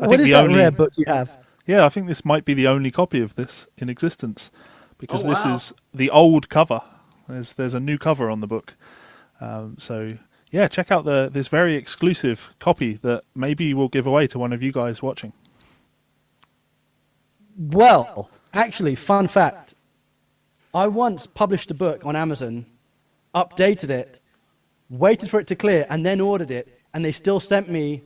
What is that rare book you have? Yeah, I think this might be the only copy of this in existence, because this wow. is the old cover. There's a new cover on the book. So yeah, check out this very exclusive copy that maybe we'll give away to one of you guys watching. Well, actually, fun fact. I once published a book on Amazon, updated it, waited for it to clear, and then ordered it, and they still sent me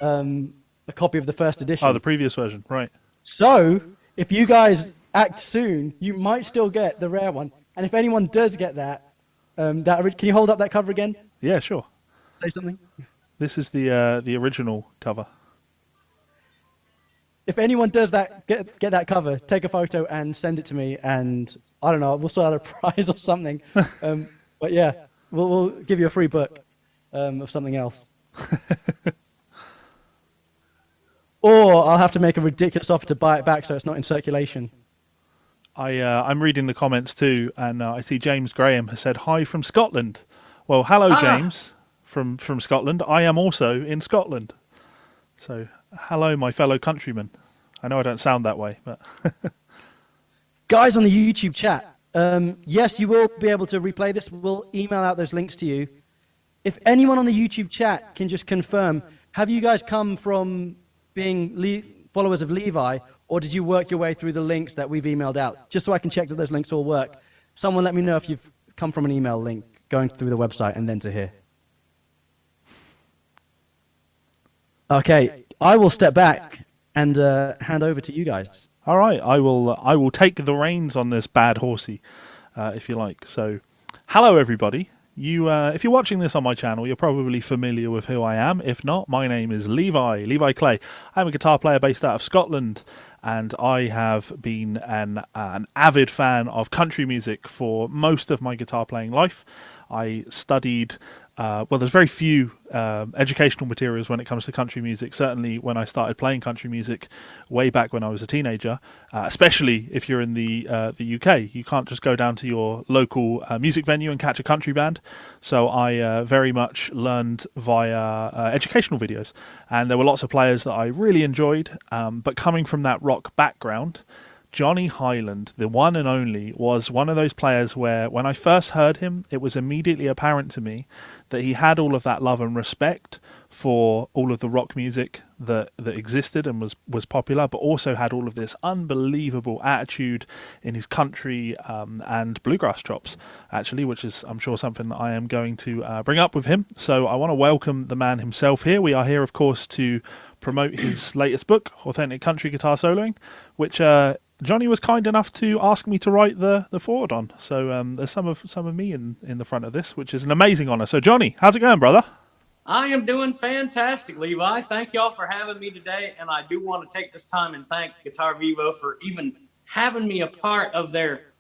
a copy of the first edition. Oh, the previous version, right. So, if you guys act soon, you might still get the rare one. And if anyone does get that, can you hold up that cover again? Yeah, sure. Say something. This is the original cover. If anyone does that, get that cover, take a photo and send it to me, and I don't know, we'll sort out a prize or something. But yeah, we'll give you a free book of something else. Or I'll have to make a ridiculous offer to buy it back so it's not in circulation. I'm reading the comments too, and I see James Graham has said hi from Scotland. Well, hello, James from Scotland. I am also in Scotland. So, hello, my fellow countrymen. I know I don't sound that way, but... Guys on the YouTube chat, yes, you will be able to replay this. We'll email out those links to you. If anyone on the YouTube chat can just confirm, have you guys come from being followers of Levi, or did you work your way through the links that we've emailed out? Just so I can check that those links all work. Someone let me know if you've come from an email link going through the website and then to here. Okay, I will step back and hand over to you guys. All right, I will take the reins on this bad horsey, if you like. So, hello everybody. If you're watching this on my channel, you're probably familiar with who I am. If not, my name is Levi Clay. I'm a guitar player based out of Scotland, and I have been an avid fan of country music for most of my guitar playing life. I studied... well, there's very few educational materials when it comes to country music. Certainly when I started playing country music way back when I was a teenager, especially if you're in the UK. You can't just go down to your local music venue and catch a country band. So I very much learned via educational videos. And there were lots of players that I really enjoyed. But coming from that rock background, Johnny Hiland, the one and only, was one of those players where when I first heard him, it was immediately apparent to me that he had all of that love and respect for all of the rock music that existed and was popular, but also had all of this unbelievable attitude in his country and bluegrass chops, actually, which is, I'm sure, something that I am going to bring up with him. So I want to welcome the man himself here. We are here, of course, to promote his latest book, Authentic Country Guitar Soloing, which... Johnny was kind enough to ask me to write the foreword on. So there's some of me in the front of this, which is an amazing honor. So Johnny, how's it going, brother? I am doing fantastic, Levi. Thank y'all for having me today. And I do want to take this time and thank Guitar Vivo for even having me a part of their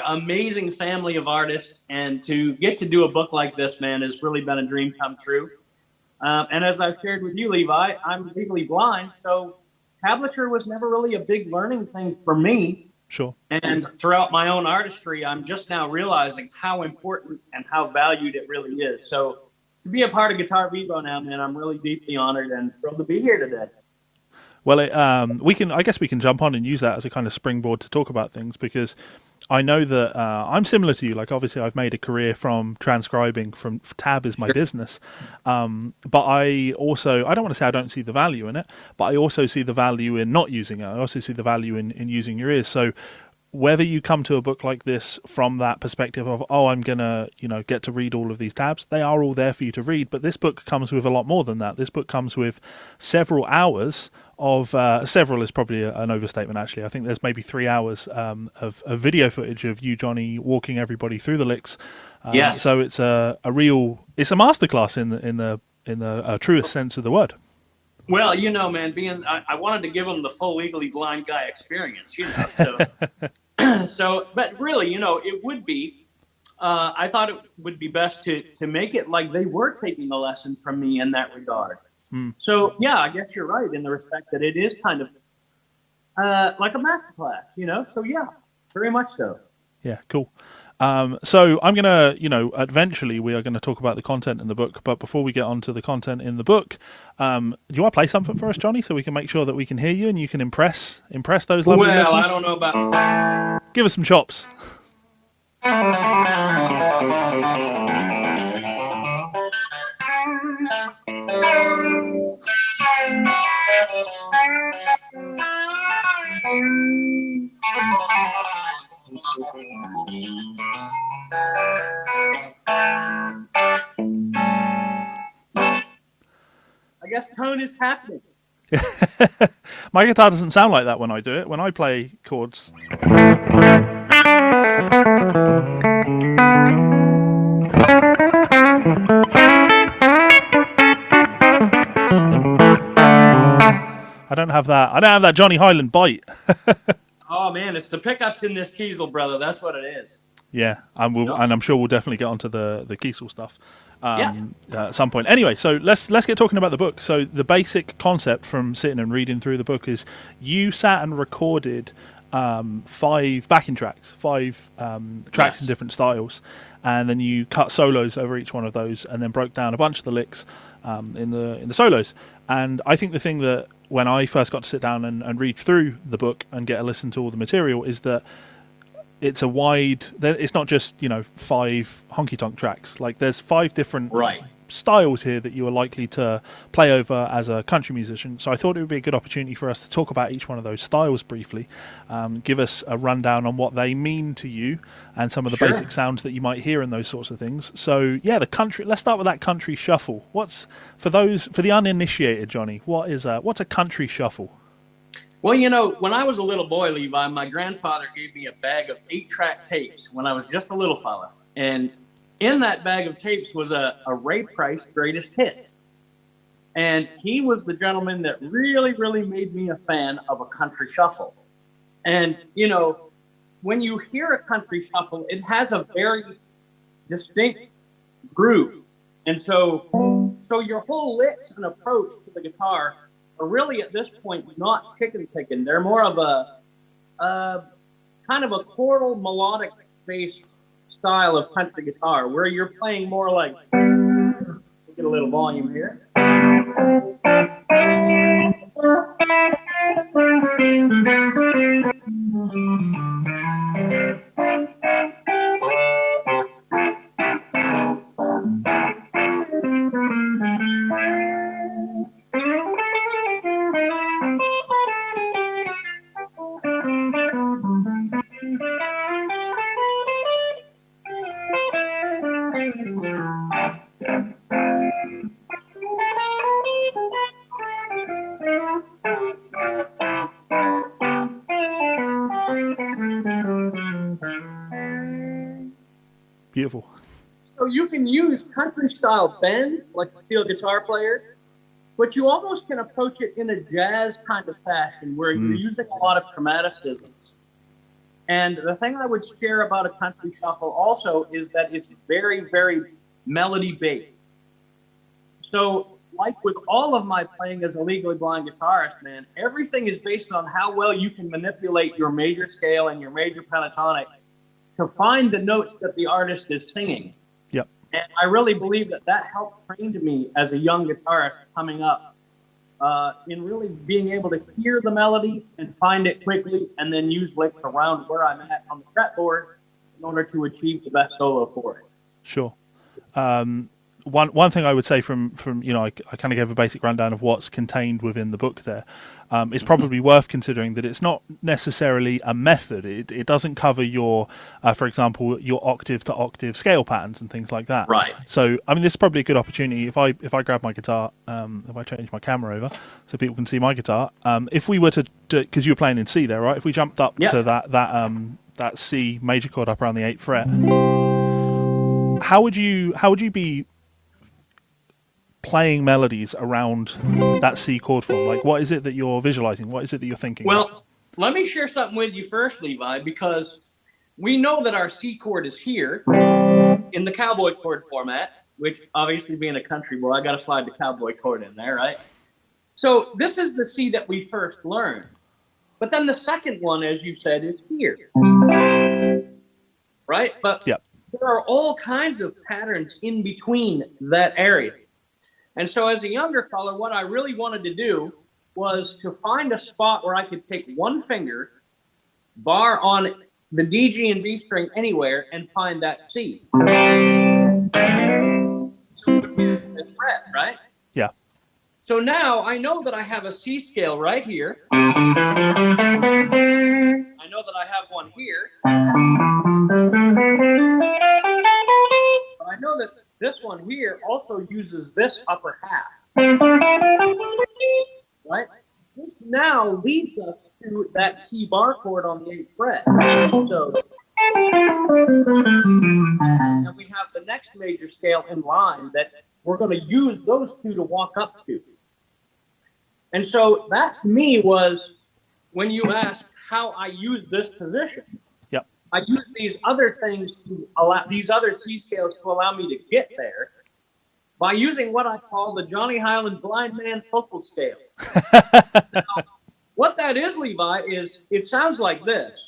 amazing family of artists. And to get to do a book like this, man, has really been a dream come true. And as I've shared with you, Levi, I'm legally blind, so tablature was never really a big learning thing for me. Sure. And throughout my own artistry, I'm just now realizing how important and how valued it really is. So to be a part of Guitar Vivo now, man, I'm really deeply honored and thrilled to be here today. Well, I guess we can jump on and use that as a kind of springboard to talk about things, because I know that I'm similar to you. Like, obviously, I've made a career from transcribing. From Tab is my business, but I don't want to say I don't see the value in it, but I also see the value in not using it. I also see the value in using your ears. So whether you come to a book like this from that perspective of, oh, I'm gonna get to read all of these tabs, they are all there for you to read. But this book comes with a lot more than that. This book comes with several hours of several is probably an overstatement, actually. I think there's maybe 3 hours of video footage of you, Johnny, walking everybody through the licks. Yes. So it's a masterclass in the truest sense of the word. Well, man, I wanted to give them the full legally blind guy experience, so but really, it would be, I thought it would be best to make it like they were taking a lesson from me in that regard. So, yeah, I guess you're right in the respect that it is kind of like a masterclass, so yeah, very much so. Yeah, cool. So I'm gonna, eventually we are gonna talk about the content in the book. But before we get on to the content in the book, do you want to play something for us, Johnny, so we can make sure that we can hear you and you can impress those lovely Well, listeners? I don't know about. Give us some chops. I guess tone is happening. My guitar doesn't sound like that when I do it. When I play chords. I don't have that Johnny Hiland bite. Oh man, it's the pickups in this Kiesel, brother. That's what it is. Yeah, and I'm sure we'll definitely get onto the Kiesel stuff at some point. Anyway, so let's get talking about the book. So the basic concept from sitting and reading through the book is you sat and recorded 5 backing tracks, 5 tracks in different styles, and then you cut solos over each one of those, and then broke down a bunch of the licks in the solos. And I think the thing that when I first got to sit down and read through the book and get a listen to all the material is that it's a wide. It's not just 5 honky tonk tracks. Like there's 5 different styles here that you are likely to play over as a country musician. So I thought it would be a good opportunity for us to talk about each one of those styles briefly, give us a rundown on what they mean to you and some of the basic sounds that you might hear in those sorts of things. So yeah, the country. Let's start with that country shuffle. What's for the uninitiated, Johnny? What's a country shuffle? Well, when I was a little boy, Levi, my grandfather gave me a bag of 8-track tapes when I was just a little fella. And in that bag of tapes was a Ray Price greatest hits. And he was the gentleman that really, really made me a fan of a country shuffle. And, when you hear a country shuffle, it has a very distinct groove. And so your whole licks and approach to the guitar are really at this point not chicken picking. They're more of a kind of a chordal melodic based style of country guitar where you're playing more like, get a little volume here. Beautiful. So you can use country style bends like a steel guitar player, but you almost can approach it in a jazz kind of fashion where you're using a lot of chromaticisms. And the thing I would share about a country shuffle also is that it's very, very melody based. So like with all of my playing as a legally blind guitarist, man, everything is based on how well you can manipulate your major scale and your major pentatonic to find the notes that the artist is singing. Yep. And I really believe that helped train me as a young guitarist coming up in really being able to hear the melody and find it quickly and then use licks around where I'm at on the fretboard in order to achieve the best solo for it. Sure. One thing I would say from I kind of gave a basic rundown of what's contained within the book there. It's probably worth considering that it's not necessarily a method. It doesn't cover your, for example, your octave to octave scale patterns and things like that. Right. So, I mean, this is probably a good opportunity. If I grab my guitar, if I change my camera over so people can see my guitar, if we were to, because you were playing in C there, right? If we jumped up to that C major chord up around the 8th fret, how would you be playing melodies around that C chord form? Like, what is it that you're visualizing? What is it that you're thinking? Well, let me share something with you first, Levi, because we know that our C chord is here in the cowboy chord format, which obviously being a country boy, I got to slide the cowboy chord in there, right? So this is the C that we first learned. But then the second one, as you said, is here. right? But Yep. there are all kinds of patterns in between that area. And so as a younger fella, what I really wanted to do was to find a spot where I could take one finger, bar on the D, G, and B string anywhere, and find that C. So it would be a fret, right? Yeah. So now I know that I have a C scale right here. I know that I have one here. But I know that this one here also uses this upper half. Right? This now leads us to that C bar chord on the 8th fret. So, and we have the next major scale in line that we're going to use those two to walk up to. And so that to me was when you ask how I use this position. Yep. I use these other things to allow these other C scales to allow me to get there by using what I call the Johnny Hiland blind man focal scale. Now, what that is, Levi, is it sounds like this.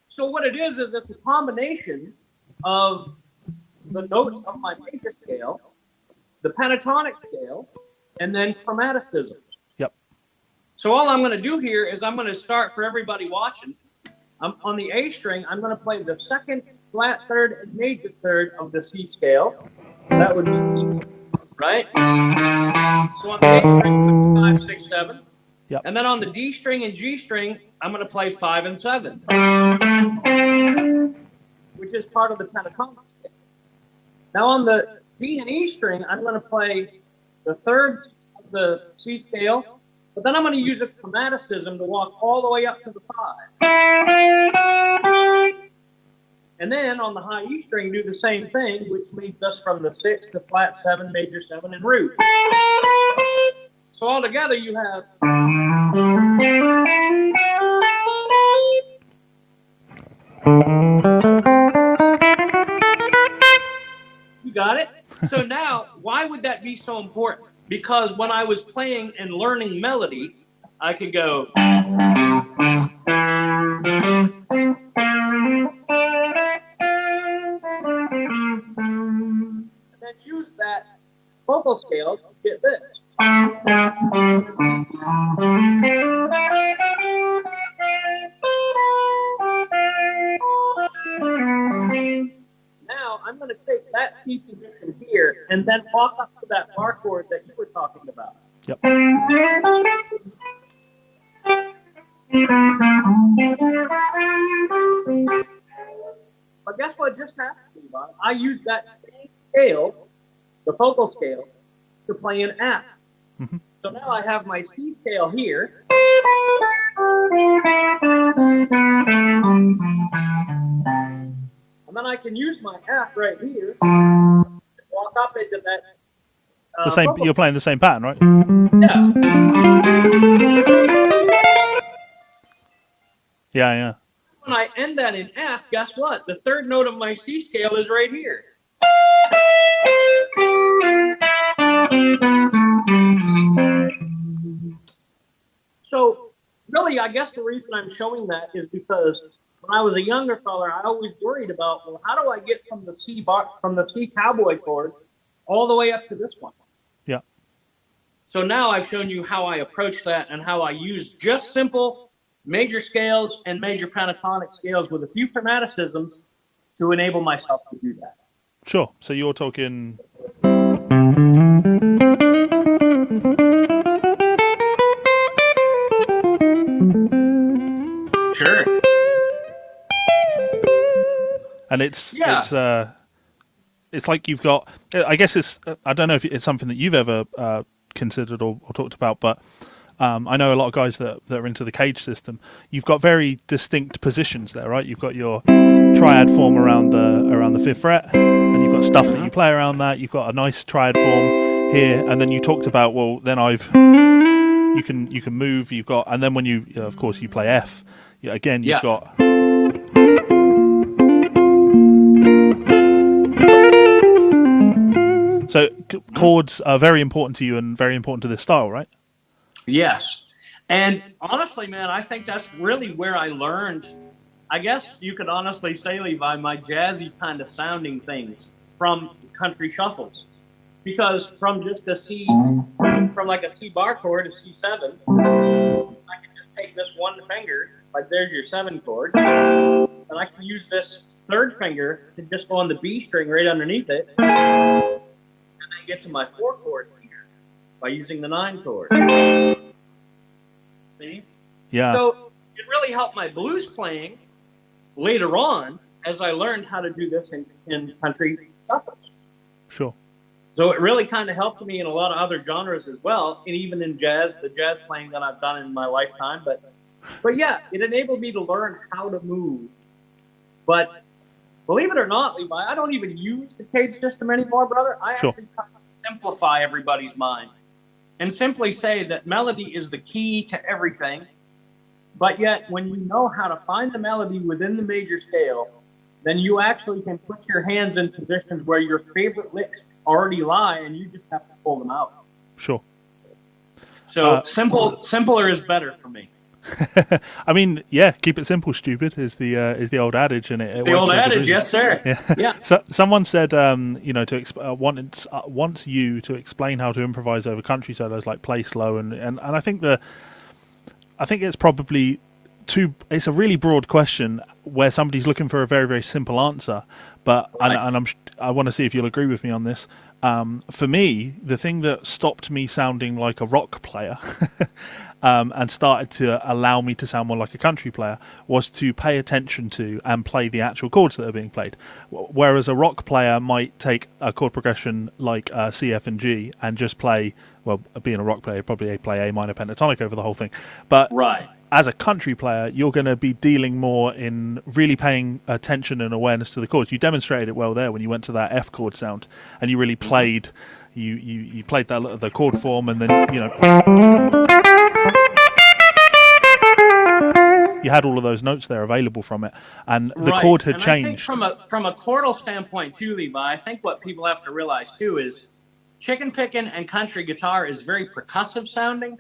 So what it is it's a combination of the notes of my major scale, the pentatonic scale, and then chromaticisms. Yep. So all I'm going to do here is I'm going to start for everybody watching. On the A string, I'm going to play the second flat third and major third of the C scale. That would be E, right? So on the A string, 5, 6, 7. Yep. And then on the D string and G string, I'm going to play 5 and 7, which is part of the pentatonic scale. Now on the B and E string, I'm going to play the third of the C scale, but then I'm going to use a chromaticism to walk all the way up to the 5. And then on the high E string, do the same thing, which leads us from the 6 to flat 7, major 7, and root. So all together you have. You got it? So now, why would that be so important? Because when I was playing and learning melody, I could go. And then use that vocal scale to get this. Now I'm going to take that C position here and then walk up to that bar chord that you were talking about. Yep. But guess what just happened, Levi? I used that same scale, the vocal scale, to play an F. Mm-hmm. So now I have my C scale here. And then I can use my F right here and walk up into that. The same. You're playing the same pattern, right? Yeah. Yeah, yeah. When I end that in F, guess what? The third note of my C scale is right here. So really, I guess the reason I'm showing that is because when I was a younger fella, I always worried about, well, how do I get from the C cowboy chord all the way up to this one? Yeah. So now I've shown you how I approach that and how I use just simple major scales and major pentatonic scales with a few chromaticisms to enable myself to do that. Sure. So you're talking. Sure. And it's like you've got. I guess it's. I don't know if it's something that you've ever considered or talked about, but I know a lot of guys that are into the cage system. You've got very distinct positions there, right? You've got your triad form around the 5th fret, and you've got stuff that you play around that. You've got a nice triad form here, and then you talked about, well, then you can move. You've got, and then when you of course you play F, again you've got. So chords are very important to you and very important to this style, right? Yes. And honestly, man, I think that's really where I learned. I guess you could honestly say, Levi, my jazzy kind of sounding things from country shuffles. Because from just a C, from like a C bar chord, a C7, I can just take this one finger, like there's your 7 chord, and I can use this third finger to just go on the B string right underneath it, and then get to my 4 chord here by using the 9 chord. See? Yeah. So it really helped my blues playing later on as I learned how to do this in country shuffles. Sure. So it really kind of helped me in a lot of other genres as well, and even in jazz, the jazz playing that I've done in my lifetime. But yeah, it enabled me to learn how to move. But believe it or not, Levi, I don't even use the cage system anymore, brother. I actually try to simplify everybody's mind and simply say that melody is the key to everything. But yet, when you know how to find the melody within the major scale, then you actually can put your hands in positions where your favorite licks already lie, and you just have to pull them out. Sure. So simpler is better for me. I mean, yeah, keep it simple, stupid is the old adage, and it the old adage, yes, sir. Yeah. So someone said, wants you to explain how to improvise over country solos, like play slow, and I think it's probably it's a really broad question where somebody's looking for a very, very simple answer, but right. I want to see if you'll agree with me on this. For me, the thing that stopped me sounding like a rock player and started to allow me to sound more like a country player was to pay attention to and play the actual chords that are being played. Whereas a rock player might take a chord progression like C, F, and G and just play, well, being a rock player, probably play A minor pentatonic over the whole thing. But right. As a country player, you're going to be dealing more in really paying attention and awareness to the chords. You demonstrated it well there when you went to that F chord sound, and you really played. You played that the chord form, and then you had all of those notes there available from it, and the chord had changed. I think from a chordal standpoint too, Levi, I think what people have to realize too is chicken picking and country guitar is very percussive sounding,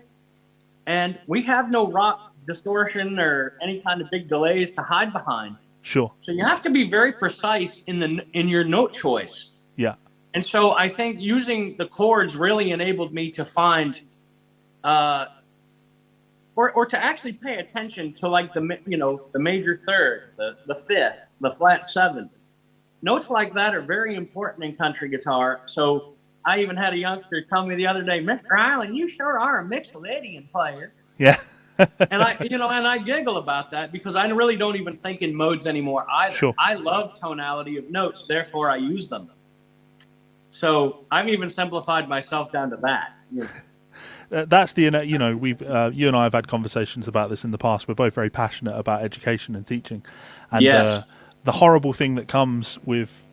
and we have no rock distortion or any kind of big delays to hide behind. Sure. So you have to be very precise in your note choice. Yeah. And so I think using the chords really enabled me to find, or to actually pay attention to like the major third, the fifth, the flat seventh. Notes like that are very important in country guitar. So I even had a youngster tell me the other day, Mr. Hiland, you sure are a Mixolydian player. Yeah. And I giggle about that because I really don't even think in modes anymore either. Sure. I love tonality of notes, therefore I use them. So I've even simplified myself down to that. That's the you and I have had conversations about this in the past. We're both very passionate about education and teaching, and yes. The horrible thing that comes with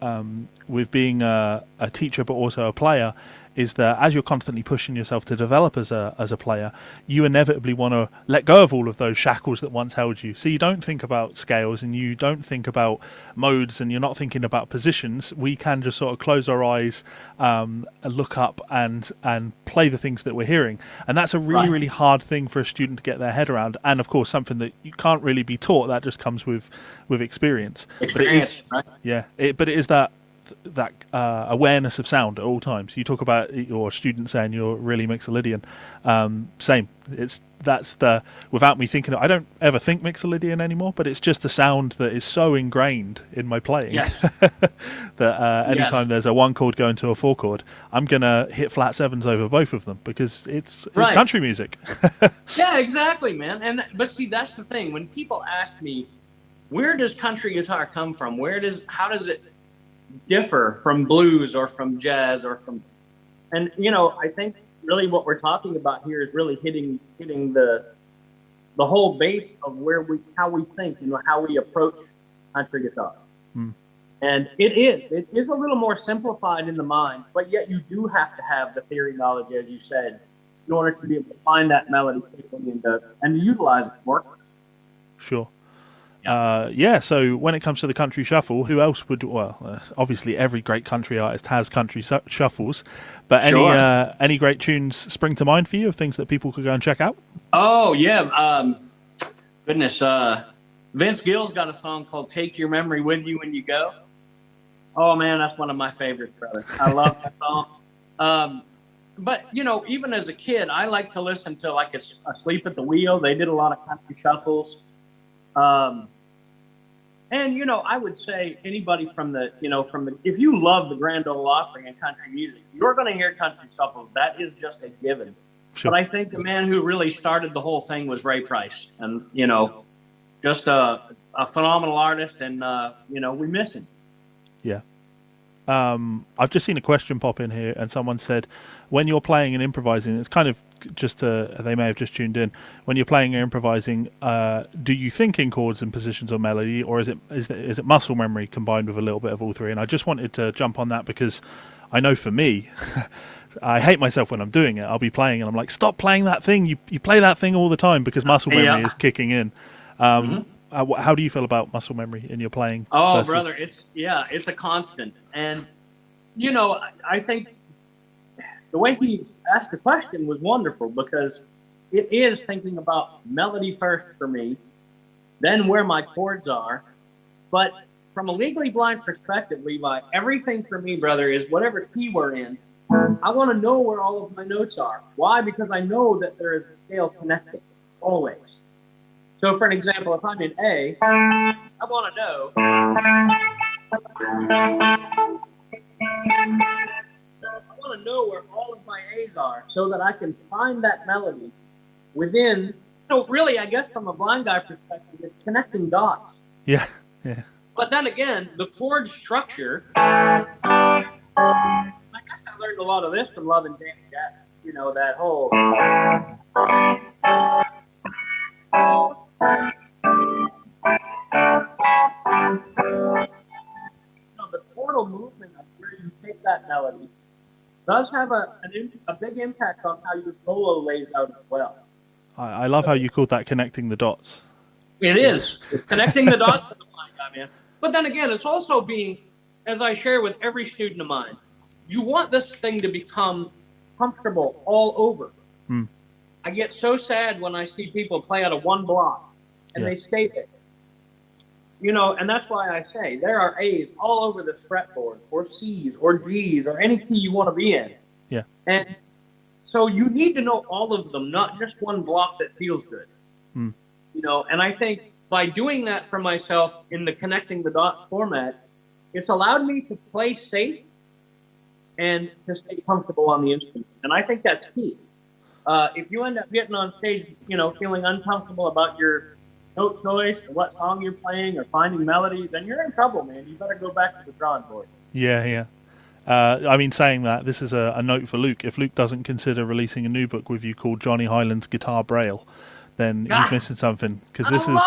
being a teacher but also a player is that as you're constantly pushing yourself to develop as a player, you inevitably want to let go of all of those shackles that once held you. So you don't think about scales and you don't think about modes and you're not thinking about positions. We can just sort of close our eyes, look up and play the things that we're hearing. And that's a really, really hard thing for a student to get their head around. And of course, something that you can't really be taught. That just comes with experience. Experience, but it is that awareness of sound at all times. You talk about your student saying you're really Mixolydian. Same. That's without me thinking. I don't ever think Mixolydian anymore, but it's just the sound that is so ingrained in my playing. Yes. that anytime there's a 1 chord going to a 4 chord, I'm gonna hit flat sevens over both of them because it's country music. Yeah, exactly, man. But see, that's the thing. When people ask me, where does country guitar come from? How does it differ from blues or from jazz and I think really what we're talking about here is really hitting the whole base of how we think and how we approach country guitar. And it is a little more simplified in the mind, but yet you do have to have the theory knowledge, as you said, in order to be able to find that melody quickly and to utilize it more. Sure. So when it comes to the country shuffle, who else would? Well, obviously every great country artist has country shuffles, but any great tunes spring to mind for you of things that people could go and check out? Oh yeah, goodness. Vince Gill's got a song called "Take Your Memory with You When You Go." Oh man, that's one of my favorites, brother. I love that song. But even as a kid, I like to listen to like Asleep at the Wheel. They did a lot of country shuffles. And I would say anybody from the if you love the Grand Ole Opry and country music, you're going to hear country shuffles. That is just a given. Sure. But I think the man who really started the whole thing was Ray Price, and just a phenomenal artist, and we miss him. Yeah. I've just seen a question pop in here, and someone said, when you're playing and improvising, it's kind of just they may have just tuned in. When you're playing and improvising, do you think in chords and positions or melody, or is it muscle memory combined with a little bit of all three? And I just wanted to jump on that because I know for me, I hate myself when I'm doing it. I'll be playing and I'm like, stop playing that thing. You play that thing all the time because muscle memory is kicking in. How do you feel about muscle memory in your playing? Oh, brother, it's a constant. And, I think the way he asked the question was wonderful because it is thinking about melody first for me, then where my chords are. But from a Legally Blind perspective, Levi, everything for me, brother, is whatever key we're in. I want to know where all of my notes are. Why? Because I know that there is a scale connected, always. So, for an example, if I'm in A, I want to know. I want to know where all of my A's are so that I can find that melody within. So, really, I guess from a blind guy perspective, it's connecting dots. Yeah. But then again, the chord structure. I guess I learned a lot of this from Love and Danny Jackson. That whole. The chordal movement of where you take that melody does have a big impact on how your solo lays out as well. I love how you called that connecting the dots. It is. It's connecting the dots for the blind guy, man. But then again, it's also being, as I share with every student of mine, you want this thing to become comfortable all over. I get so sad when I see people play out of one block and they stay there. And that's why I say there are A's all over this fretboard, or C's, or G's, or any key you want to be in. Yeah. And so you need to know all of them, not just one block that feels good. And I think by doing that for myself in the connecting the dots format, it's allowed me to play safe and to stay comfortable on the instrument. And I think that's key. If you end up getting on stage, feeling uncomfortable about your note choice or what song you're playing or finding melody, then you're in trouble, man. You better go back to the drawing board. Yeah. Saying that, this is a note for Luke. If Luke doesn't consider releasing a new book with you called Johnny Hiland's Guitar Braille, then he's missing something. Because this is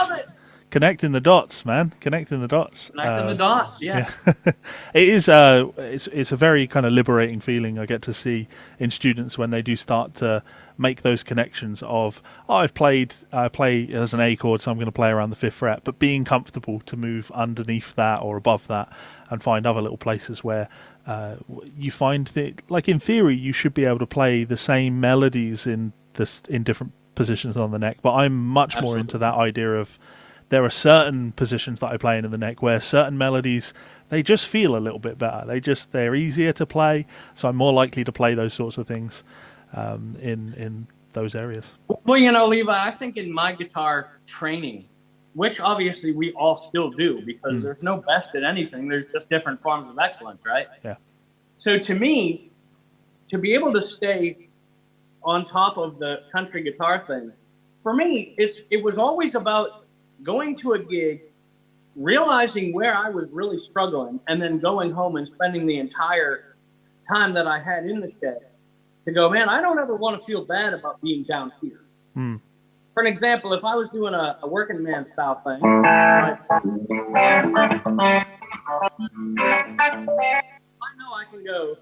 connecting the dots, man. Connecting the dots. Connecting the dots, yeah. It is. It's a very kind of liberating feeling I get to see in students when they do start to make those connections of, I play as an A chord, so I'm going to play around the 5th fret, but being comfortable to move underneath that or above that and find other little places where you find that, like in theory, you should be able to play the same melodies in different positions on the neck, but I'm much more into that idea of there are certain positions that I play in the neck where certain melodies, they just feel a little bit better. They're easier to play, so I'm more likely to play those sorts of things in those areas. Well, Levi, I think in my guitar training, which obviously we all still do because there's no best at anything, there's just different forms of excellence, right? Yeah. So to me, to be able to stay on top of the country guitar thing, for me, it was always about going to a gig, realizing where I was really struggling, and then going home and spending the entire time that I had in the shed to go, man, I don't ever want to feel bad about being down here. For an example, if I was doing a working man style thing, right, I know I can go.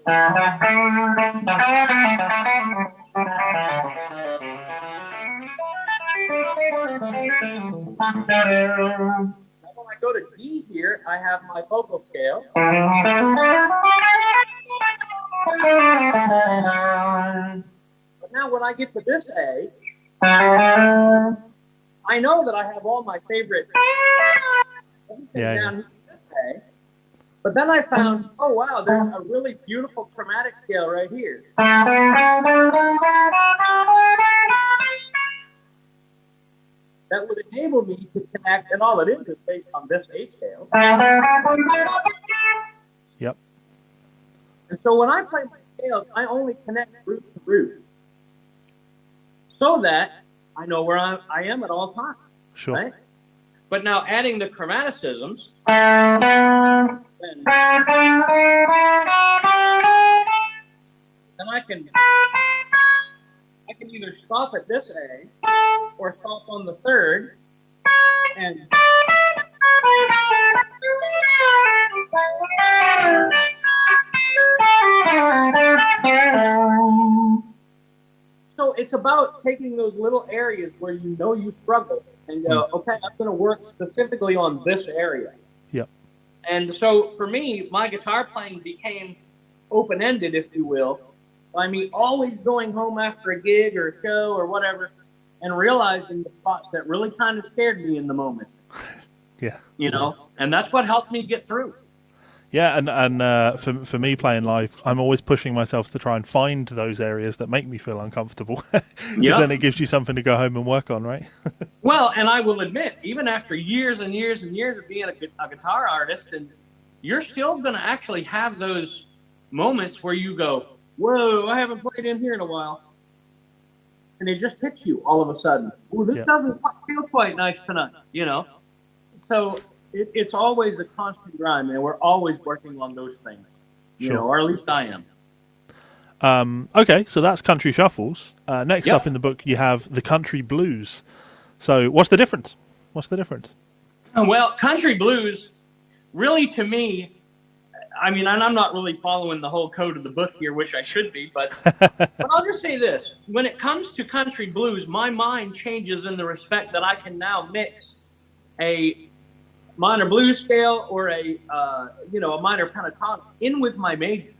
go to D here, I have my vocal scale. But now when I get to this A, I know that I have all my favorite down here this A. But then I found, oh wow, there's a really beautiful chromatic scale right here. That would enable me to connect, and all it is based on this A scale. Yep. And so when I play my scales, I only connect root to root, so that I know where I am at all times. Sure. Right? But now adding the chromaticisms, then I can either stop at this A or stop on the third, and so it's about taking those little areas where you know you struggle and go, okay, I'm going to work specifically on this area. Yep. And so for me, my guitar playing became open-ended, if you will, by me always going home after a gig or a show or whatever and realizing the spots that really kind of scared me in the moment. Yeah. You know, and that's what helped me get through. Yeah, and for me playing live, I'm always pushing myself to try and find those areas that make me feel uncomfortable. Because then it gives you something to go home and work on, right? Well, and I will admit, even after years and years and years of being a guitar artist, and you're still going to actually have those moments where you go, whoa, I haven't played in here in a while. And it just hits you all of a sudden. Oh, this doesn't feel quite nice tonight, you know? So it's always a constant grind, and we're always working on those things, you know, or at least I am. Okay, so that's country shuffles. Next up in the book, you have the country blues. So what's the difference? Well, country blues, really to me, I mean, and I'm not really following the whole code of the book here, which I should be, but I'll just say this. When it comes to country blues, my mind changes in the respect that I can now mix a minor blues scale or a minor pentatonic in with my major.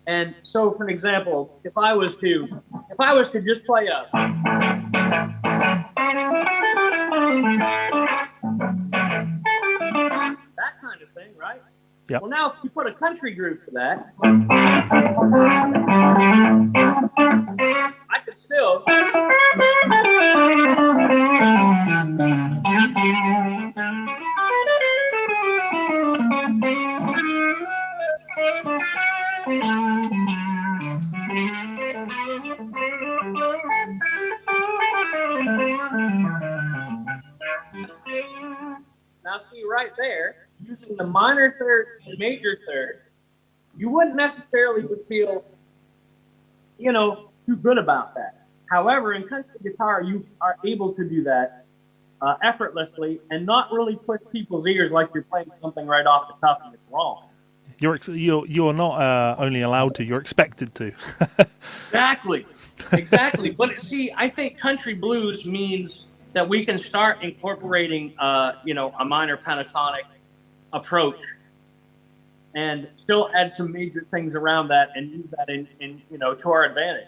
And so, for example, if I was to just play a that kind of thing, right? Yep. Well, now if you put a country groove to that, I could still. Now, see right there, using the minor third and major third, you wouldn't necessarily feel, too good about that. However, in country guitar, you are able to do that effortlessly and not really push people's ears like you're playing something right off the cuff and it's wrong. You're not only allowed to, you're expected to. Exactly. But see, I think country blues means that we can start incorporating, a minor pentatonic approach and still add some major things around that and use that in to our advantage.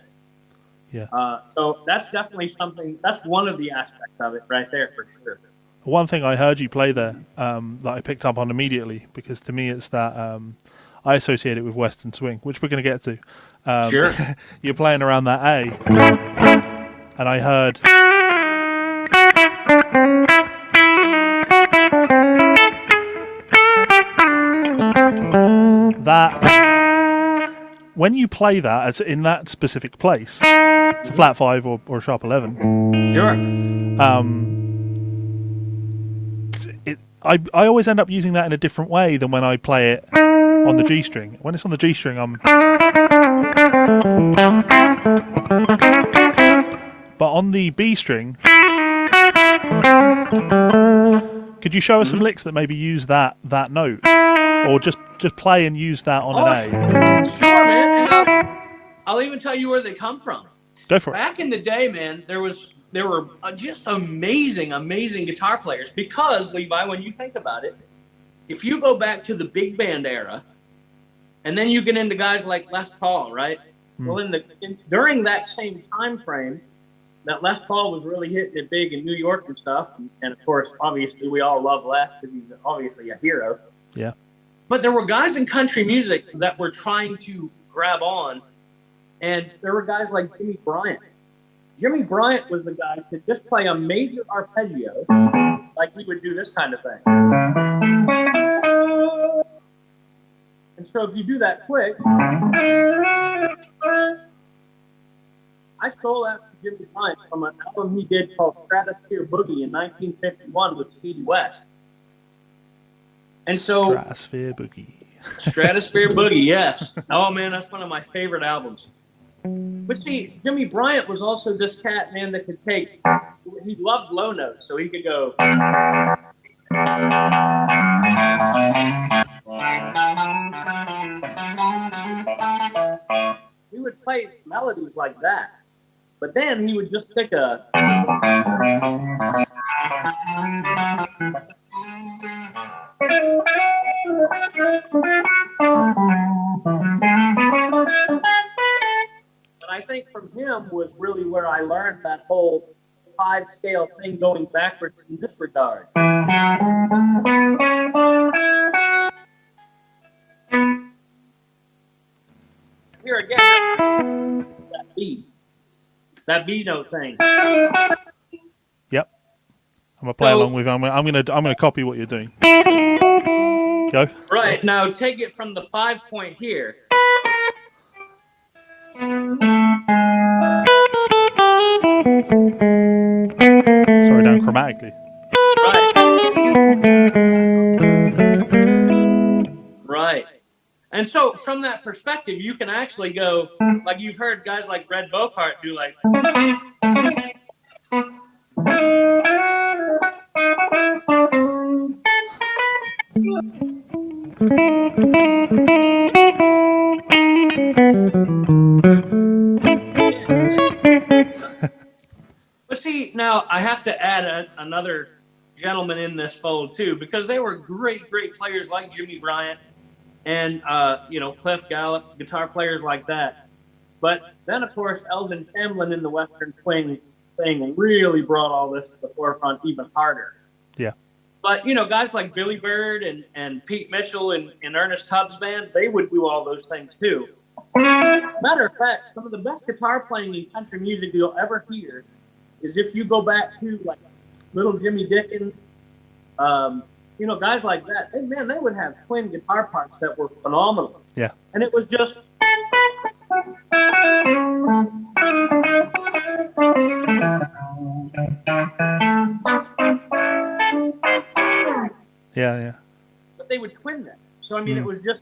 Yeah. So that's definitely something, that's one of the aspects of it right there for sure. One thing I heard you play there that I picked up on immediately, because to me it's that I associate it with Western swing, which we're going to get to. Sure. You're playing around that A, and I heard that when you play that as in that specific place, it's a flat 5 or a sharp 11. Sure. I always end up using that in a different way than when I play it on the G string. When it's on the G string, but on the B string, could you show us some licks that maybe use that note, or just play and use that on an A? Sure, man. And I'll even tell you where they come from. Go for it. Back in the day, man, there was just amazing, amazing guitar players. Because, Levi, when you think about it, if you go back to the big band era, and then you get into guys like Les Paul, right? Well, during that same time frame, that Les Paul was really hitting it big in New York and stuff. And of course, obviously, we all love Les because he's obviously a hero. Yeah. But there were guys in country music that were trying to grab on. And there were guys like Jimmy Bryant. Jimmy Bryant was the guy to just play a major arpeggio, like he would do this kind of thing. And so if you do that quick, I stole that from Jimmy Bryant from an album he did called Stratosphere Boogie in 1951 with Speedy West. And so Stratosphere Boogie. Stratosphere Boogie, yes. Oh man, that's one of my favorite albums. But see, Jimmy Bryant was also this cat, man, that could take, he loved low notes, so he could go. He would play melodies like that. But then he would just stick a. But I think from him was really where I learned that whole 5-scale thing going backwards in this regard. Here again, that B note thing. Yep. I'm gonna play along with. I'm gonna copy what you're doing. Go. Right now, take it from the 5 point here. Sorry, down chromatically. Right. Right. And so, from that perspective, you can actually go, like you've heard guys like Red Bocart do, like. But see, now I have to add another gentleman in this fold too, because they were great, great players like Jimmy Bryant and Cliff Gallup, guitar players like that. But then, of course, Elvin Chamberlain in the Western Swing thing really brought all this to the forefront even harder. Yeah. But, guys like Billy Bird and Pete Mitchell and Ernest Tubbs Band, they would do all those things too. Matter of fact, some of the best guitar playing in country music you'll ever hear is if you go back to like Little Jimmy Dickens, guys like that. They would have twin guitar parts that were phenomenal. Yeah. And it was just. Yeah. But they would twin that. So, I mean, it was just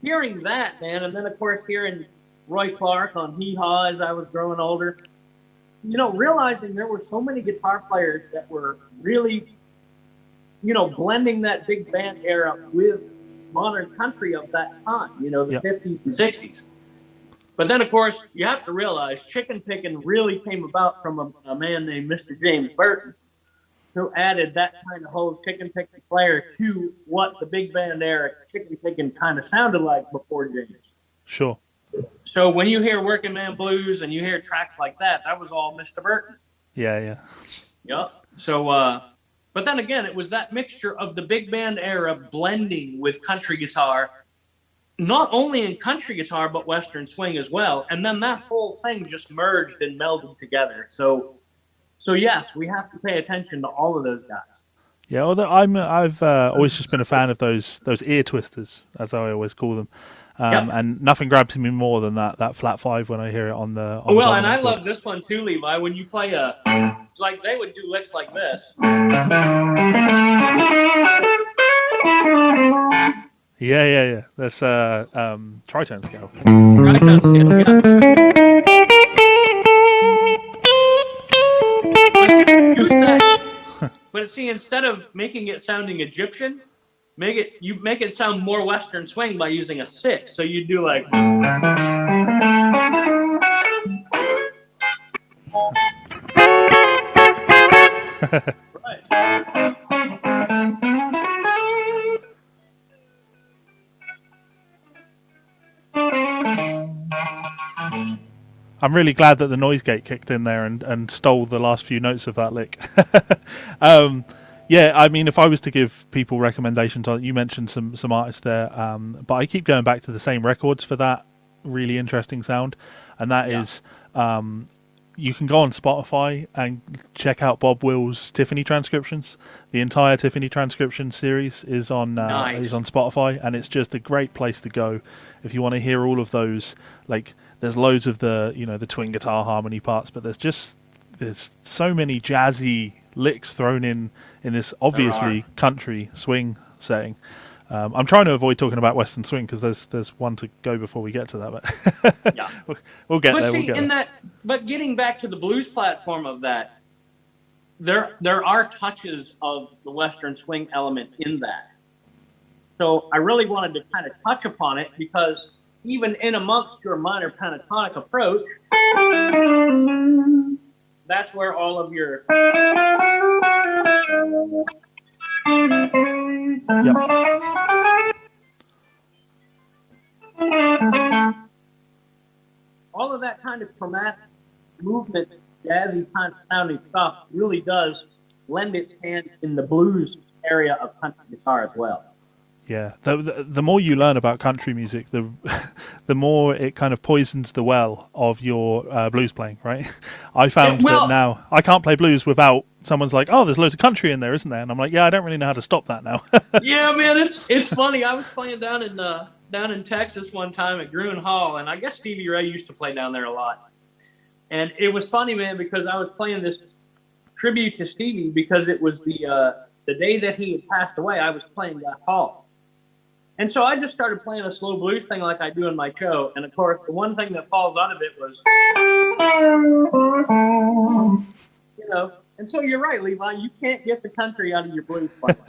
hearing that, man. And then, of course, hearing Roy Clark on Hee Haw as I was growing older. Realizing there were so many guitar players that were really, blending that big band era with modern country of that time, the 50s and 60s. But then, of course, you have to realize chicken picking really came about from a man named Mr. James Burton, who added that kind of whole chicken picking flair to what the big band era chicken picking kind of sounded like before James. Sure. So when you hear Working Man Blues and you hear tracks like that, that was all Mr. Burton. Yeah. Yep. So, but then again, it was that mixture of the big band era blending with country guitar, not only in country guitar, but Western swing as well. And then that whole thing just merged and melded together. So yes, we have to pay attention to all of those guys. Yeah, although I've always just been a fan of those ear twisters, as I always call them. And nothing grabs me more than that flat 5 when I hear it on the. Well, and I love this one too, Levi. When you play like they would do licks like this. Yeah. That's tritone scale. Tritone scale, yeah. But see, instead of making it sounding Egyptian, make it sound more Western swing by using a 6. So you do like. Right. I'm really glad that the noise gate kicked in there and stole the last few notes of that lick. Yeah, I mean, if I was to give people recommendations, you mentioned some artists there, but I keep going back to the same records for that really interesting sound, and that is you can go on Spotify and check out Bob Will's Tiffany transcriptions. The entire Tiffany transcription series is on Spotify, and it's just a great place to go if you want to hear all of those. Like, there's loads of the the twin guitar harmony parts, but there's so many jazzy licks thrown in this obviously country swing setting. I'm trying to avoid talking about Western swing because there's one to go before we get to that, but Yeah. we'll get there. See, but getting back to the blues platform of that, there are touches of the Western swing element in that. So I really wanted to kind of touch upon it because even in amongst your minor pentatonic approach, that's where all of your all of that kind of chromatic movement, jazzy kind of sounding stuff really does lend its hand in the blues area of country guitar as well. Yeah, the more you learn about country music, the more it kind of poisons the well of your blues playing, right? I found that now I can't play blues without someone's like, oh, there's loads of country in there, isn't there? And I'm like, yeah, I don't really know how to stop that now. Yeah, man, it's funny. I was playing down in Texas one time at Gruen Hall, and I guess Stevie Ray used to play down there a lot. And it was funny, man, because I was playing this tribute to Stevie because it was the day that he had passed away. I was playing that hall. And so I just started playing a slow blues thing like I do in my show. And, of course, the one thing that falls out of it was, and so you're right, Levi. You can't get the country out of your blues playing.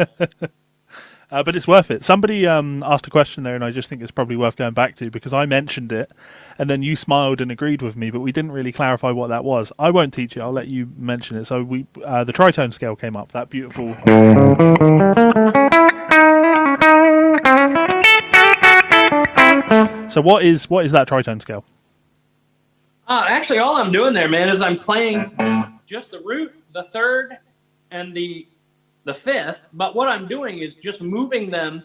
But it's worth it. Somebody asked a question there, and I just think it's probably worth going back to because I mentioned it, and then you smiled and agreed with me, but we didn't really clarify what that was. I won't teach you. I'll let you mention it. So the tritone scale came up, that beautiful... So what is that tritone scale? Actually, all I'm doing there, man, is I'm playing just the root, the third, and the fifth. But what I'm doing is just moving them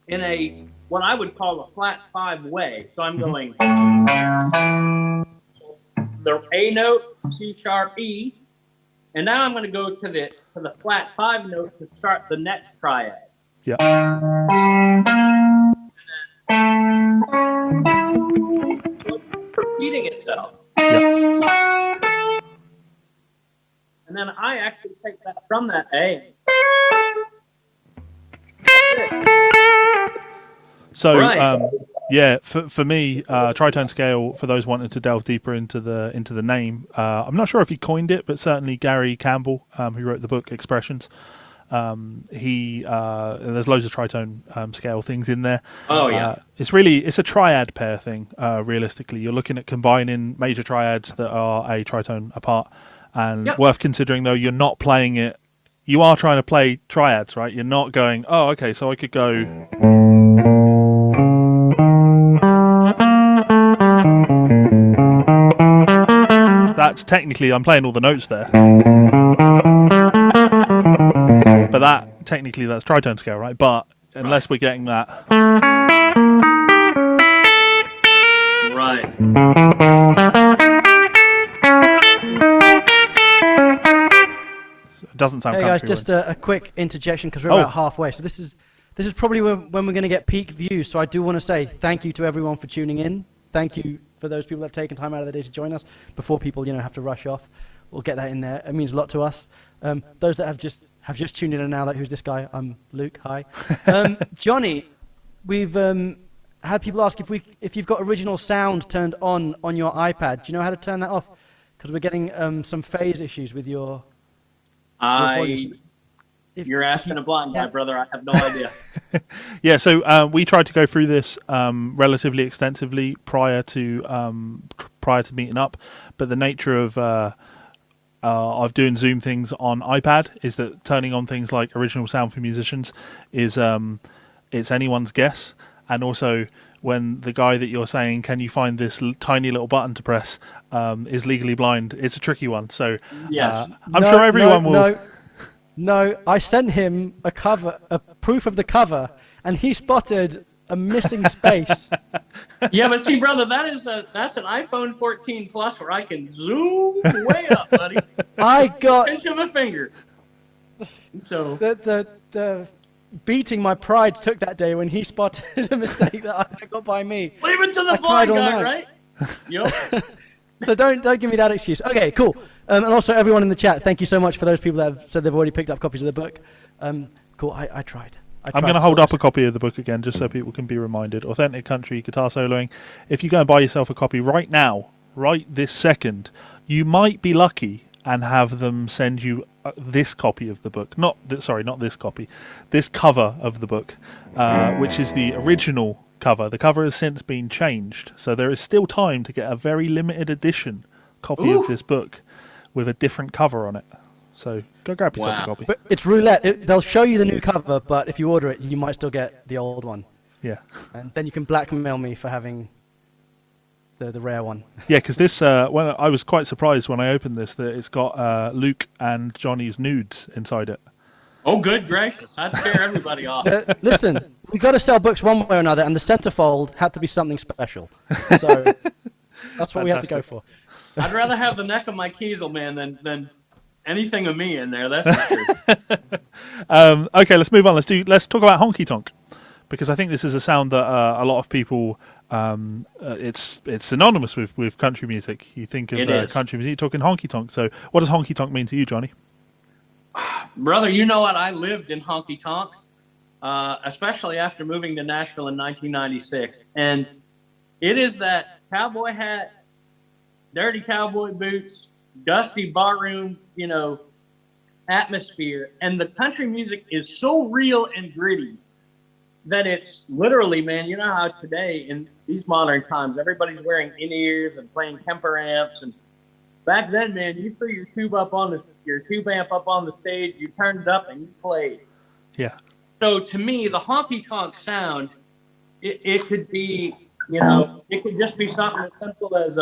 in a what I would call a flat five way. So I'm going the A note, C sharp, E, and now I'm going to go to the flat five note to start the next triad. Yeah. Repeating itself. Yep. And then I actually take that from that A. So, right. For me, tritone scale, for those wanting to delve deeper into the name, I'm not sure if he coined it, but certainly Gary Campbell, who wrote the book Expressions, there's loads of tritone scale things in there. Oh yeah. It's a triad pair thing. Realistically, you're looking at combining major triads that are a tritone apart, and worth considering though, you're not playing it. You are trying to play triads, right? You're not going, oh, okay, so I could go. That's technically, I'm playing all the notes there. But that's tritone scale, right? But unless we're getting that. Right. It doesn't sound Hey guys, country, just a quick interjection because we're about halfway. So this is probably when we're going to get peak views. So I do want to say thank you to everyone for tuning in. Thank you for those people that have taken time out of their day to join us before people have to rush off. We'll get that in there. It means a lot to us. Those that have just tuned in and now like, who's this guy? I'm Luke. Hi, Johnny. We've had people ask if you've got original sound turned on your iPad. Do you know how to turn that off? Because we're getting some phase issues with your. You're asking a blind guy, brother. I have no idea. Yeah, so we tried to go through this relatively extensively prior to meeting up, but the nature of of doing Zoom things on iPad is that turning on things like original sound for musicians is it's anyone's guess. And also, when the guy that you're saying, can you find this tiny little button to press, is legally blind, it's a tricky one. So Yes. I'm sure everyone will. No, I sent him a proof of the cover, and he spotted a missing space. Yeah, but see, brother, that's an iPhone 14 Plus where I can zoom way up, buddy. I got Pinch of a finger. So the beating my pride took that day when he spotted a mistake that I got by me. leave it to the I blind cried all guy, night. right? Yep. So don't give me that excuse. Okay, cool. And also everyone in the chat, thank you so much for those people that have said they've already picked up copies of the book. Cool. I tried. I'm going to hold up a copy of the book again just so people can be reminded. Authentic Country Guitar Soloing. If you go and buy yourself a copy right now, right this second, you might be lucky and have them send you this copy of the book. Not this copy. This cover of the book, which is the original cover. The cover has since been changed, so there is still time to get a very limited edition copy of this book with a different cover on it. So go grab yourself a copy. But it's roulette. They'll show you the new cover, but if you order it, you might still get the old one. Yeah. And then you can blackmail me for having the rare one. Yeah, because this, when I was quite surprised when I opened this that it's got Luke and Johnny's nudes inside it. Oh, good gracious. I'd scare everybody off. Listen, we got to sell books one way or another, and the centerfold had to be something special. So that's what we had to go for. I'd rather have the neck of my Kiesel, man, than anything of me in there. That's for sure. Okay, let's move on. Let's talk about honky tonk, because I think this is a sound that a lot of people it's synonymous with country music. You think of country music, you're talking honky tonk. So, what does honky tonk mean to you, Johnny? Brother, you know what? I lived in honky tonks, especially after moving to Nashville in 1996, and it is that cowboy hat, dirty cowboy boots, dusty barroom, atmosphere. And the country music is so real and gritty that it's literally, man, you know how today in these modern times, everybody's wearing in-ears and playing Kemper amps. And back then, man, you threw your tube amp up on the stage, you turned it up and you played. Yeah. So to me, the honky tonk sound, it could be, it could just be something as simple as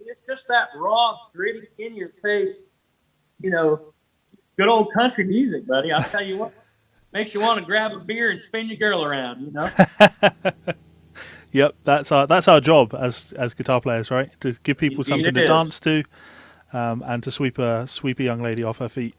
it's just that raw, gritty, in your face, good old country music, buddy. I'll tell you what, makes you want to grab a beer and spin your girl around, Yep, that's our job as guitar players, right? To give people something to dance to, and to sweep a young lady off her feet.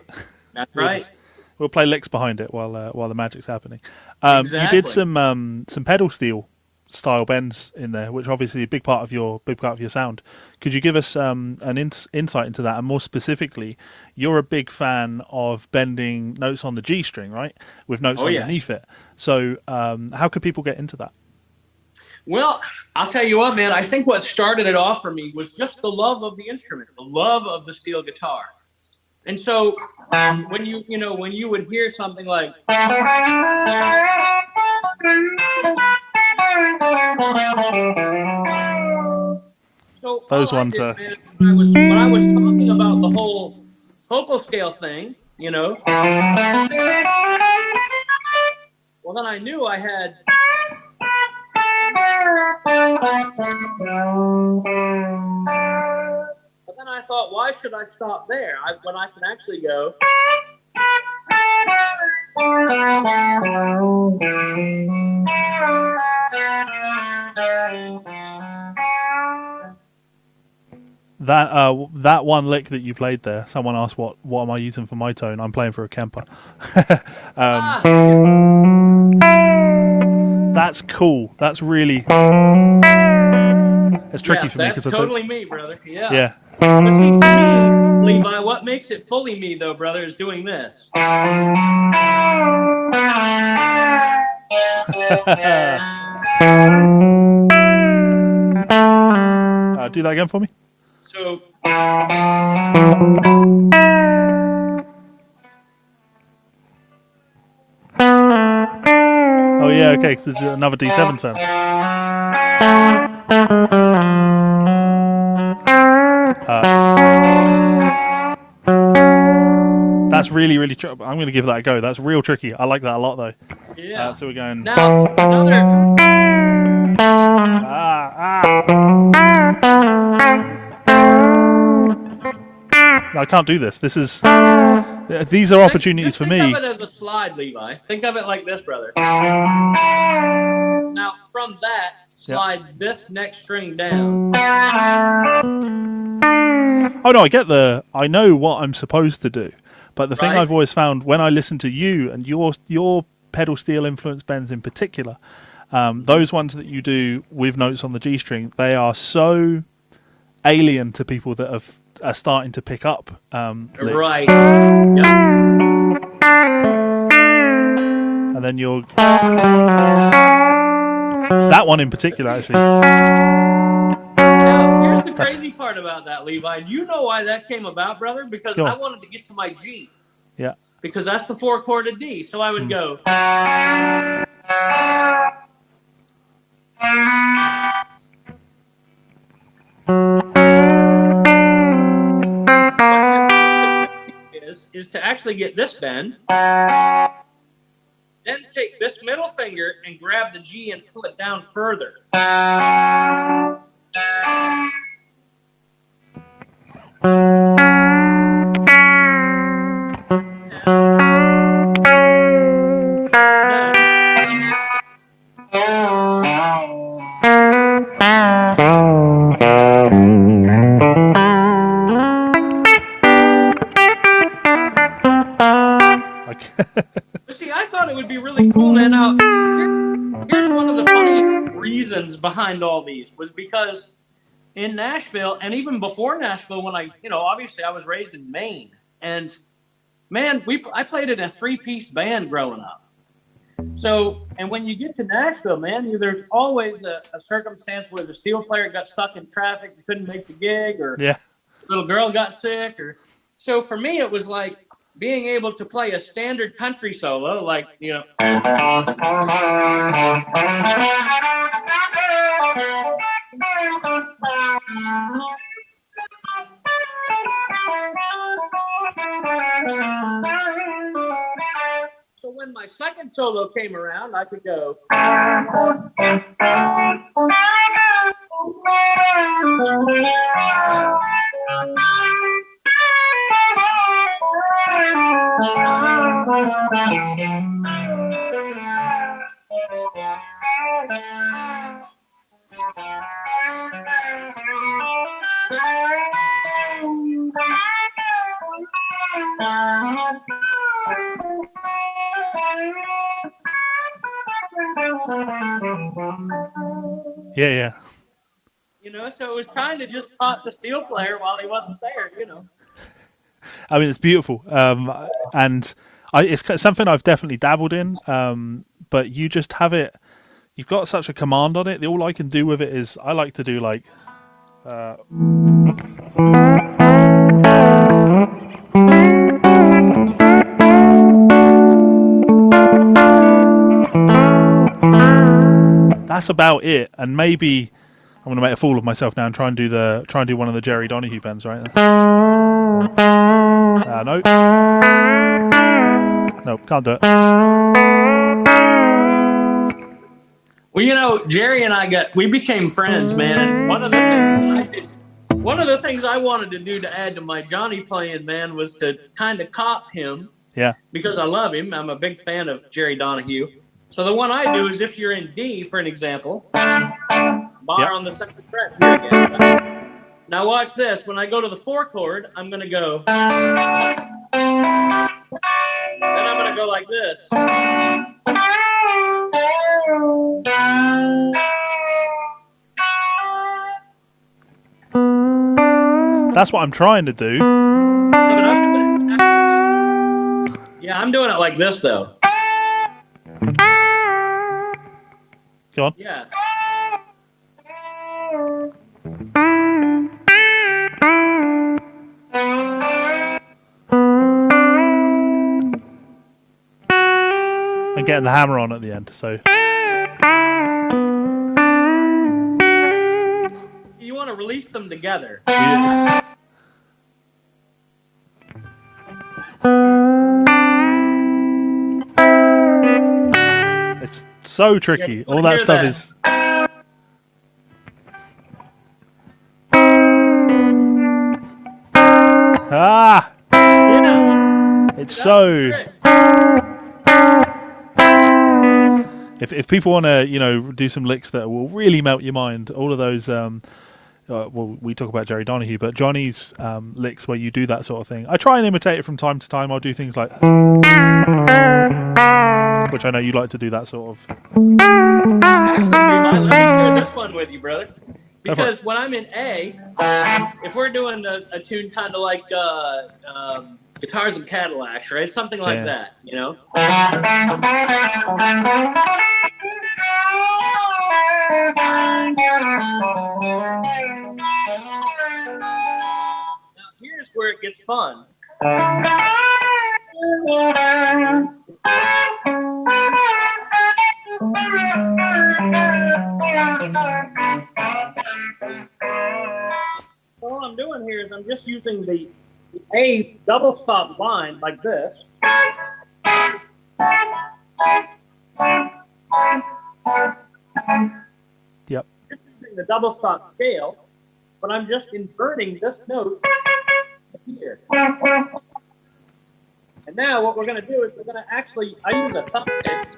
That's right. We'll play licks behind it while the magic's happening. Exactly. You did some pedal steel style bends in there, which obviously is a big part of your sound. Could you give us an insight into that? And more specifically, you're a big fan of bending notes on the G string, right? With notes underneath it. So how could people get into that? Well, I'll tell you what, man, I think what started it off for me was just the love of the instrument, the love of the steel guitar. And so when you would hear something like those ones are when I was talking about the whole vocal scale thing, well then I knew I had but then I thought, why should I stop there when I can actually go that one lick that you played there. Someone asked what am I using for my tone? I'm playing for a Kemper. That's cool. That's really it's tricky for me because that's totally me, brother. Yeah. Yeah. But see, to me, Levi, what makes it fully me, though, brother, is doing this. Do that again for me. So. Oh yeah, okay. So another D7 sound. That's really, really tricky. I'm going to give that a go. That's real tricky. I like that a lot, though. Yeah. So we're going. Now, another. I can't do this. This is. These are opportunities for me. Think of it as a slide, Levi. Think of it like this, brother. Now, from that, slide this next string down. Oh no, I know what I'm supposed to do. But the thing I've always found when I listen to you and your pedal steel influence bends in particular, those ones that you do with notes on the G string, they are so alien to people that are starting to pick up licks. Right. Yep. And then that one in particular, actually. Now, here's the crazy part about that, Levi. You know why that came about, brother? Because I wanted to get to my G. Yeah. Because that's the 4-chorded D. So I would go. Is to actually get this bend, then take this middle finger and grab the G and pull it down further. See, I thought it would be really cool, man. Now, here's one of the funny reasons behind all these was because in Nashville, and even before Nashville, when obviously I was raised in Maine, and man, I played in a 3-piece band growing up. So, and when you get to Nashville, man, there's always a circumstance where the steel player got stuck in traffic and couldn't make the gig, or little girl got sick, so for me it was like being able to play a standard country solo, like, so when my second solo came around, I could go. Yeah. So it was kind of just taught the steel player while he wasn't there, I mean, it's beautiful. And it's something I've definitely dabbled in. But you just have it. You've got such a command on it. All I can do with it is I like to do like. That's about it, and maybe I'm going to make a fool of myself now and try and do one of the Jerry Donahue bends right there. No, can't do it. Well, Jerry and we became friends, man. And one of the things I wanted to do to add to my Johnny playing, man, was to kind of cop him. Yeah. Because I love him. I'm a big fan of Jerry Donahue. So the one I do is if you're in D, for an example, bar on the second fret here again. Now watch this. When I go to the 4 chord, I'm going to go. Then I'm going to go like this. That's what I'm trying to do. Yeah, I'm doing it like this, though. Go on. Yeah. And getting the hammer on at the end. So You want to release them together. yeah. It's so tricky. Yeah, All that hear stuff that. is. Ah! Yeah. It's so. Great. If people want to, do some licks that will really melt your mind, all of those. Well, we talk about Jerry Donahue, but Johnny's licks where you do that sort of thing. I try and imitate it from time to time. I'll do things like, which I know you like to do that sort of. Actually, let me share this one with you, brother. Because when I'm in A, if we're doing a tune kind of like Guitars and Cadillacs, right? Something like that, Now, here's where it gets fun. All I'm doing here is I'm just using the A double stop line like this. Yep. Just using the double stop scale, but I'm just inverting this note here. And now what we're going to do is we're going to actually, I use a thumb pick.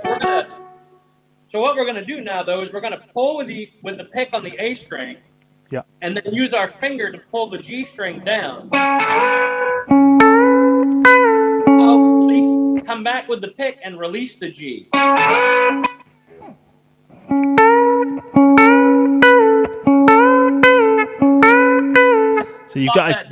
So what we're going to do now, though, is we're going to pull with the pick on the A string. Yeah. And then use our finger to pull the G string down. Come back with the pick and release the G. So you've got.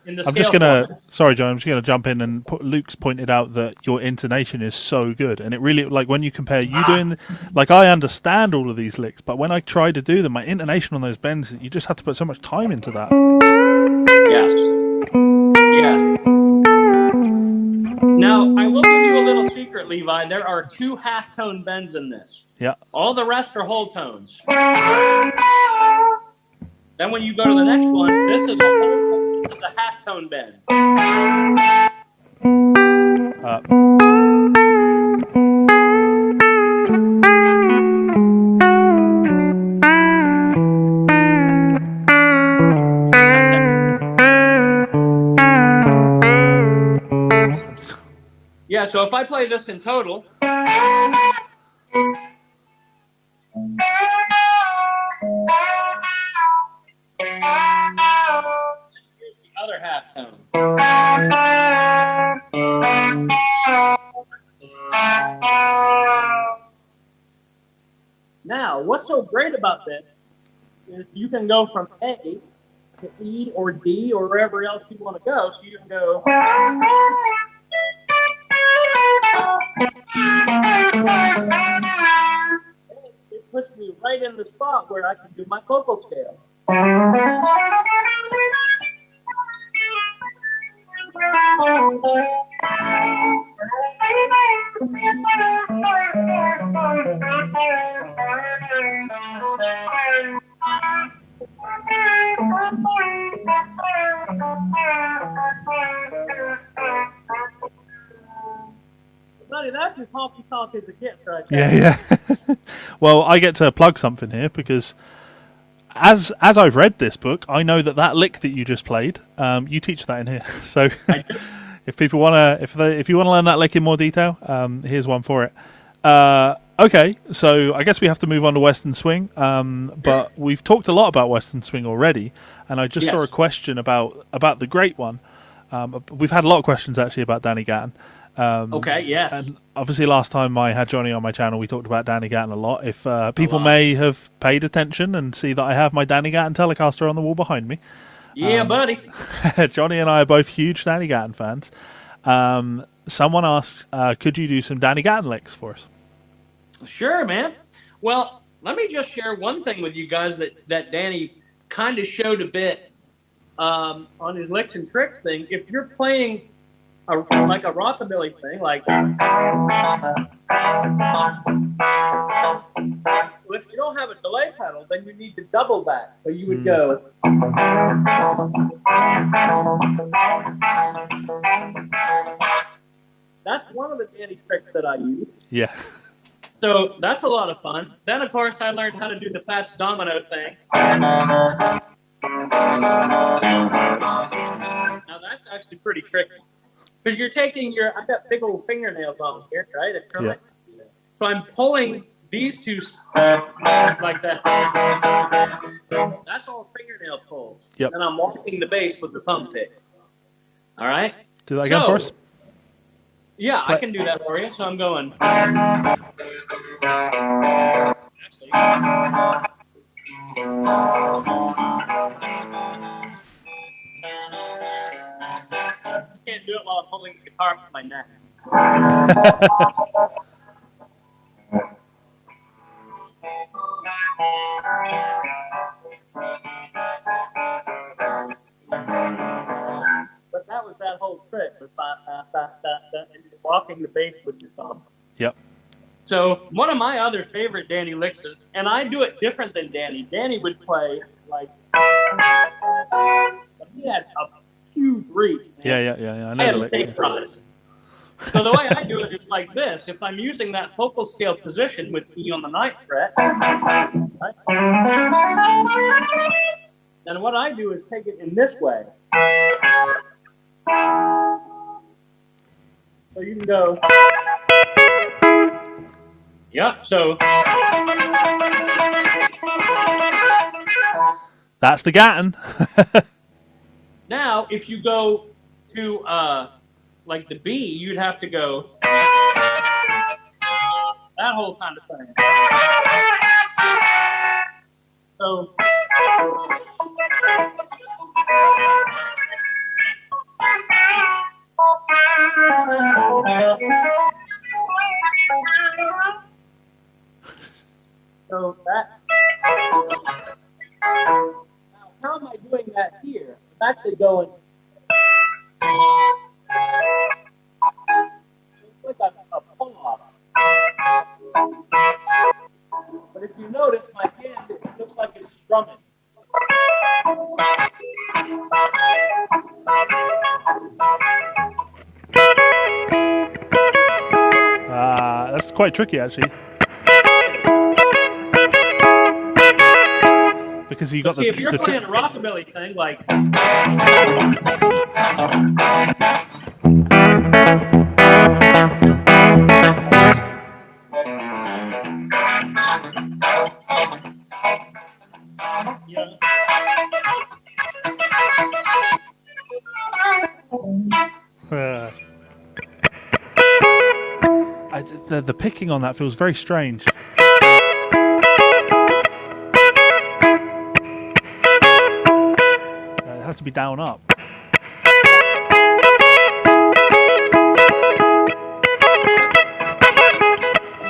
I'm just gonna. Sorry, John. I'm just gonna jump in and Luke's pointed out that your intonation is so good, and it really when you compare you doing I understand all of these licks, but when I try to do them, my intonation on those bends, you just have to put so much time into that. Yes. Yes. Now I will give you a little secret, Levi. There are 2 half-tone bends in this. Yeah. All the rest are whole tones. Then when you go to the next one, this is a half-tone bend. Yeah, so if I play this in total. Here's the other half tone. Now, what's so great about this is you can go from A to E or D or wherever else you want to go. So you can go. It puts me right in the spot where I can do my vocal scale. Buddy, that's as honky tonk as it gets right there. Yeah. Well, I get to plug something here because as I've read this book, I know that lick that you just played, you teach that in here. So if people if you want to learn that lick in more detail, here's one for it. Okay, so I guess we have to move on to Western Swing. But we've talked a lot about Western Swing already, and I just saw a question about the great one. We've had a lot of questions actually about Danny Gatton. Okay, yes. And obviously last time I had Johnny on my channel, we talked about Danny Gatton a lot. If people may have paid attention and see that I have my Danny Gatton Telecaster on the wall behind me. Yeah, buddy. Johnny and I are both huge Danny Gatton fans. Someone asked, could you do some Danny Gatton licks for us? Sure, man. Well, let me just share one thing with you guys that Danny kind of showed a bit on his licks and tricks thing. If you're playing like a rockabilly thing, like if you don't have a delay pedal, then you need to double that. So you would go. That's one of the Danny tricks that I use. Yeah. So that's a lot of fun. Then, of course, I learned how to do the Fats Domino thing. Now, that's actually pretty tricky. Because you're taking I've got big old fingernails on here, right? Yeah. So I'm pulling these two like that. That's all fingernail pulls. Yep. And I'm walking the bass with the thumb pick. All right? Do that again for us? Yeah, I can do that for you. So I'm going. Actually. I can't do it while I'm holding the guitar with my neck. But that was that whole trick, and you're walking the bass with your thumb. Yep. So one of my other favorite Danny licks is, and I do it different than Danny. Danny would play like he had a huge reach. Man. Yeah. I had a stage prize. So the way I do it is like this. If I'm using that focal scale position with E on the 9th fret, right? Then what I do is take it in this way. So you can go. Yep. So that's the Gatton. Now, if you go to like the B, you'd have to go that whole kind of thing. So that. Now, how am I doing that here? I'm actually going. It's like a pull-off. But if you notice, my hand, it looks like it's strumming. That's quite tricky, actually. Because you got see, if you're playing a rockabilly thing, like. The picking on that feels very strange. It has to be down up.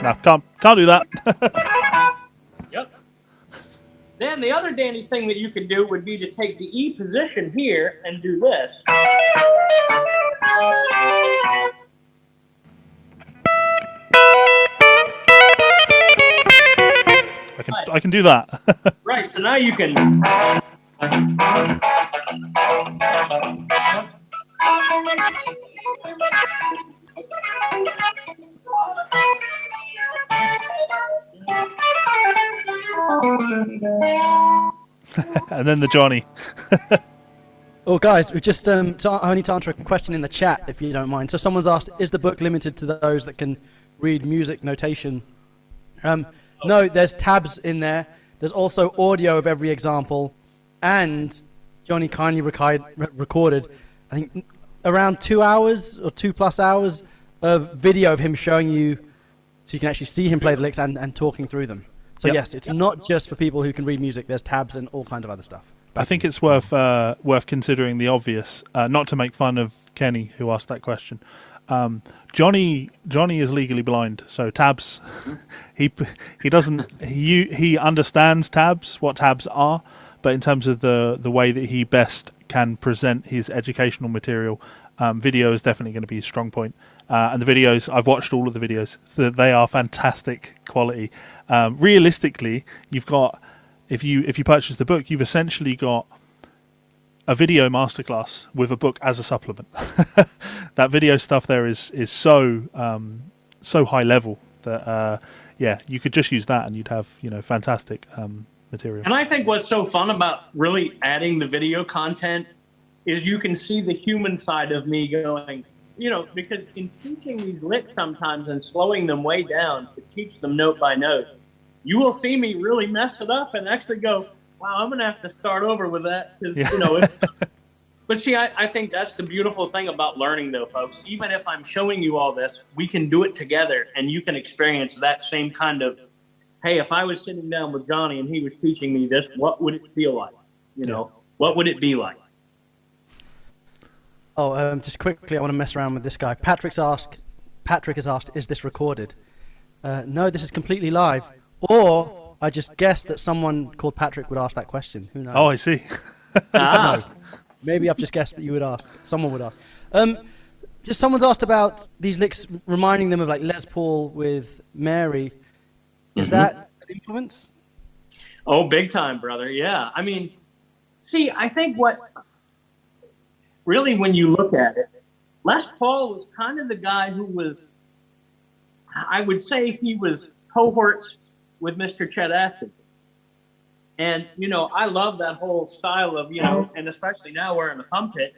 No, can't do that. Yep. Then the other Danny thing that you can do would be to take the E position here and do this. I can do that. Right, so now you can. And then the Johnny. Oh, guys, we just only to answer a question in the chat, if you don't mind. So someone's asked, is the book limited to those that can read music notation? No, there's tabs in there. There's also audio of every example, and Johnny kindly recorded, I think, around 2 hours or 2+ hours of video of him showing you, so you can actually see him play the licks and talking through them. So yes, it's not just for people who can read music. There's tabs and all kinds of other stuff. I think it's worth considering the obvious, not to make fun of Kenny who asked that question. Johnny is legally blind, so tabs. he understands tabs, what tabs are, but in terms of the way that he best can present his educational material, video is definitely going to be his strong point. And the videos, I've watched all of the videos. They are fantastic quality. Realistically, you've got, if you purchase the book, you've essentially got a video masterclass with a book as a supplement. That video stuff there is so high level that you could just use that and you'd have fantastic material. And I think what's so fun about really adding the video content is you can see the human side of me going, because in teaching these licks sometimes and slowing them way down to teach them note by note, you will see me really mess it up and actually go, wow, I'm going to have to start over with that. But see, I think that's the beautiful thing about learning, though, folks. Even if I'm showing you all this, we can do it together, and you can experience that same kind of, hey, if I was sitting down with Johnny and he was teaching me this, what would it feel like? What would it be like? Oh, just quickly, I want to mess around with this guy. Patrick has asked, is this recorded? No, this is completely live. Or I just guessed that someone called Patrick would ask that question. Who knows? Oh, I see. No. Maybe I've just guessed that you would ask. Someone would ask. Just someone's asked about these licks reminding them of like Les Paul with Mary. Is that an influence? Oh, big time, brother. Yeah. I mean, see, I think really when you look at it, Les Paul was kind of the guy who was, I would say he was cohorts with Mr. Chet Atkins. And, I love that whole style of, and especially now we're in the pump pit,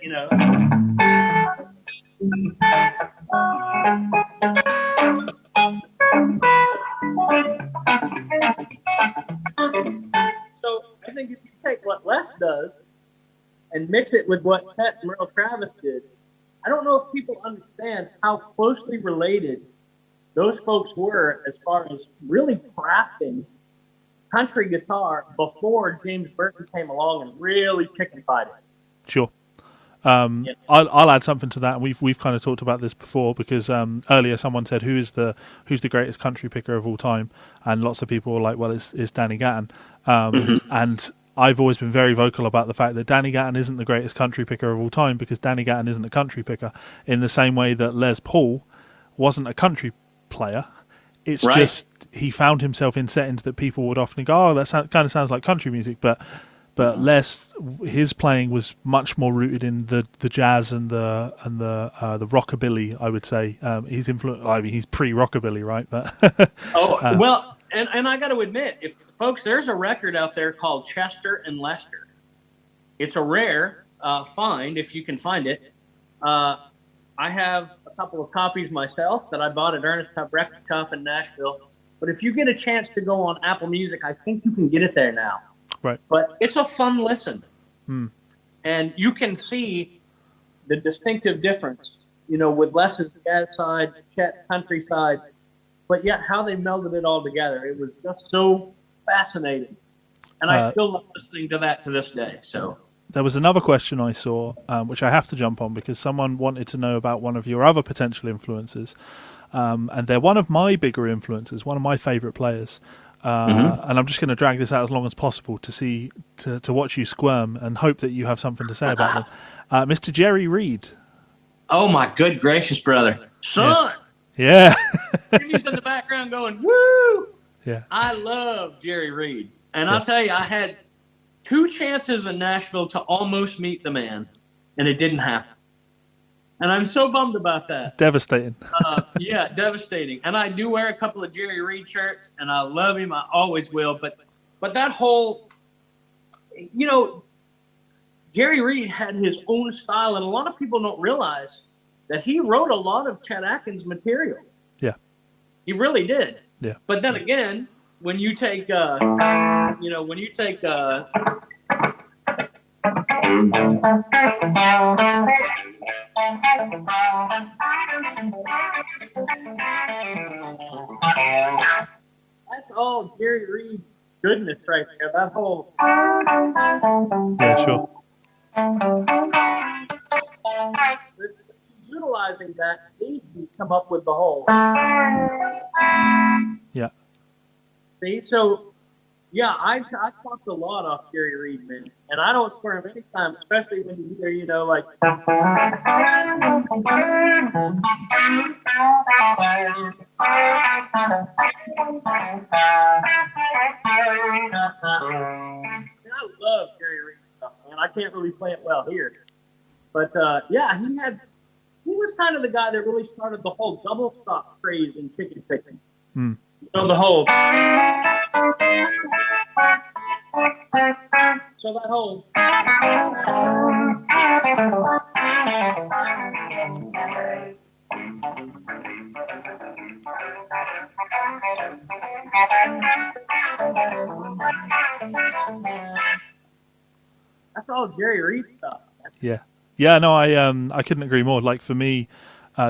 So I think if you take what Les does and mix it with what Chet and Merle Travis did, I don't know if people understand how closely related those folks were as far as really crafting country guitar before James Burton came along and really chickenfied it. Sure. I'll add something to that. We've kind of talked about this before because earlier someone said who's the greatest country picker of all time, and lots of people were like, well, it's Danny Gatton, and I've always been very vocal about the fact that Danny Gatton isn't the greatest country picker of all time because Danny Gatton isn't a country picker in the same way that Les Paul wasn't a country player. It's right. Just he found himself in settings that people would often go, oh, that kind of sounds like country music, but Les, his playing was much more rooted in the jazz and the rockabilly, I would say. He's he's pre-rockabilly, right? But well, and I got to admit, folks, there's a record out there called Chester and Lester. It's a rare find if you can find it. I have a couple of copies myself that I bought at Ernest Tubb Record Shop in Nashville. But if you get a chance to go on Apple Music, I think you can get it there now. Right. But it's a fun listen. And you can see the distinctive difference, with Les's jazz side, Chet's country side, but yet how they melded it all together. It was just so fascinating. And I still love listening to that to this day. So there was another question I saw, which I have to jump on because someone wanted to know about one of your other potential influences. And they're one of my bigger influences, one of my favorite players. And I'm just going to drag this out as long as possible to watch you squirm and hope that you have something to say about them. Mr. Jerry Reed. Oh my good gracious, brother. Son! Yeah. Jimmy's in the background going, woo! Yeah. I love Jerry Reed. And I'll tell you, I had 2 chances in Nashville to almost meet the man, and it didn't happen. And I'm so bummed about that. Devastating. Yeah, devastating. And I do wear a couple of Jerry Reed shirts, and I love him. I always will. But that whole, Jerry Reed had his own style, and a lot of people don't realize that he wrote a lot of Chet Atkins material. Yeah. He really did. Yeah. But then again, when you take, that's all Jerry Reed goodness right there. That whole. Yeah, sure. realizing that he come up with the whole. Yeah. See, so yeah, I talked a lot off Jerry Reed, man, and I don't swear him anytime, especially when you hear, you know, like. That I love Jerry Reed stuff, man. I can't really play it well here, but yeah, he was kind of the guy that really started the whole double stop craze in chicken picking. Mm. You know, the whole. So that whole. That's all Jerry Reed stuff. Yeah. Yeah, no, I couldn't agree more. Like for me,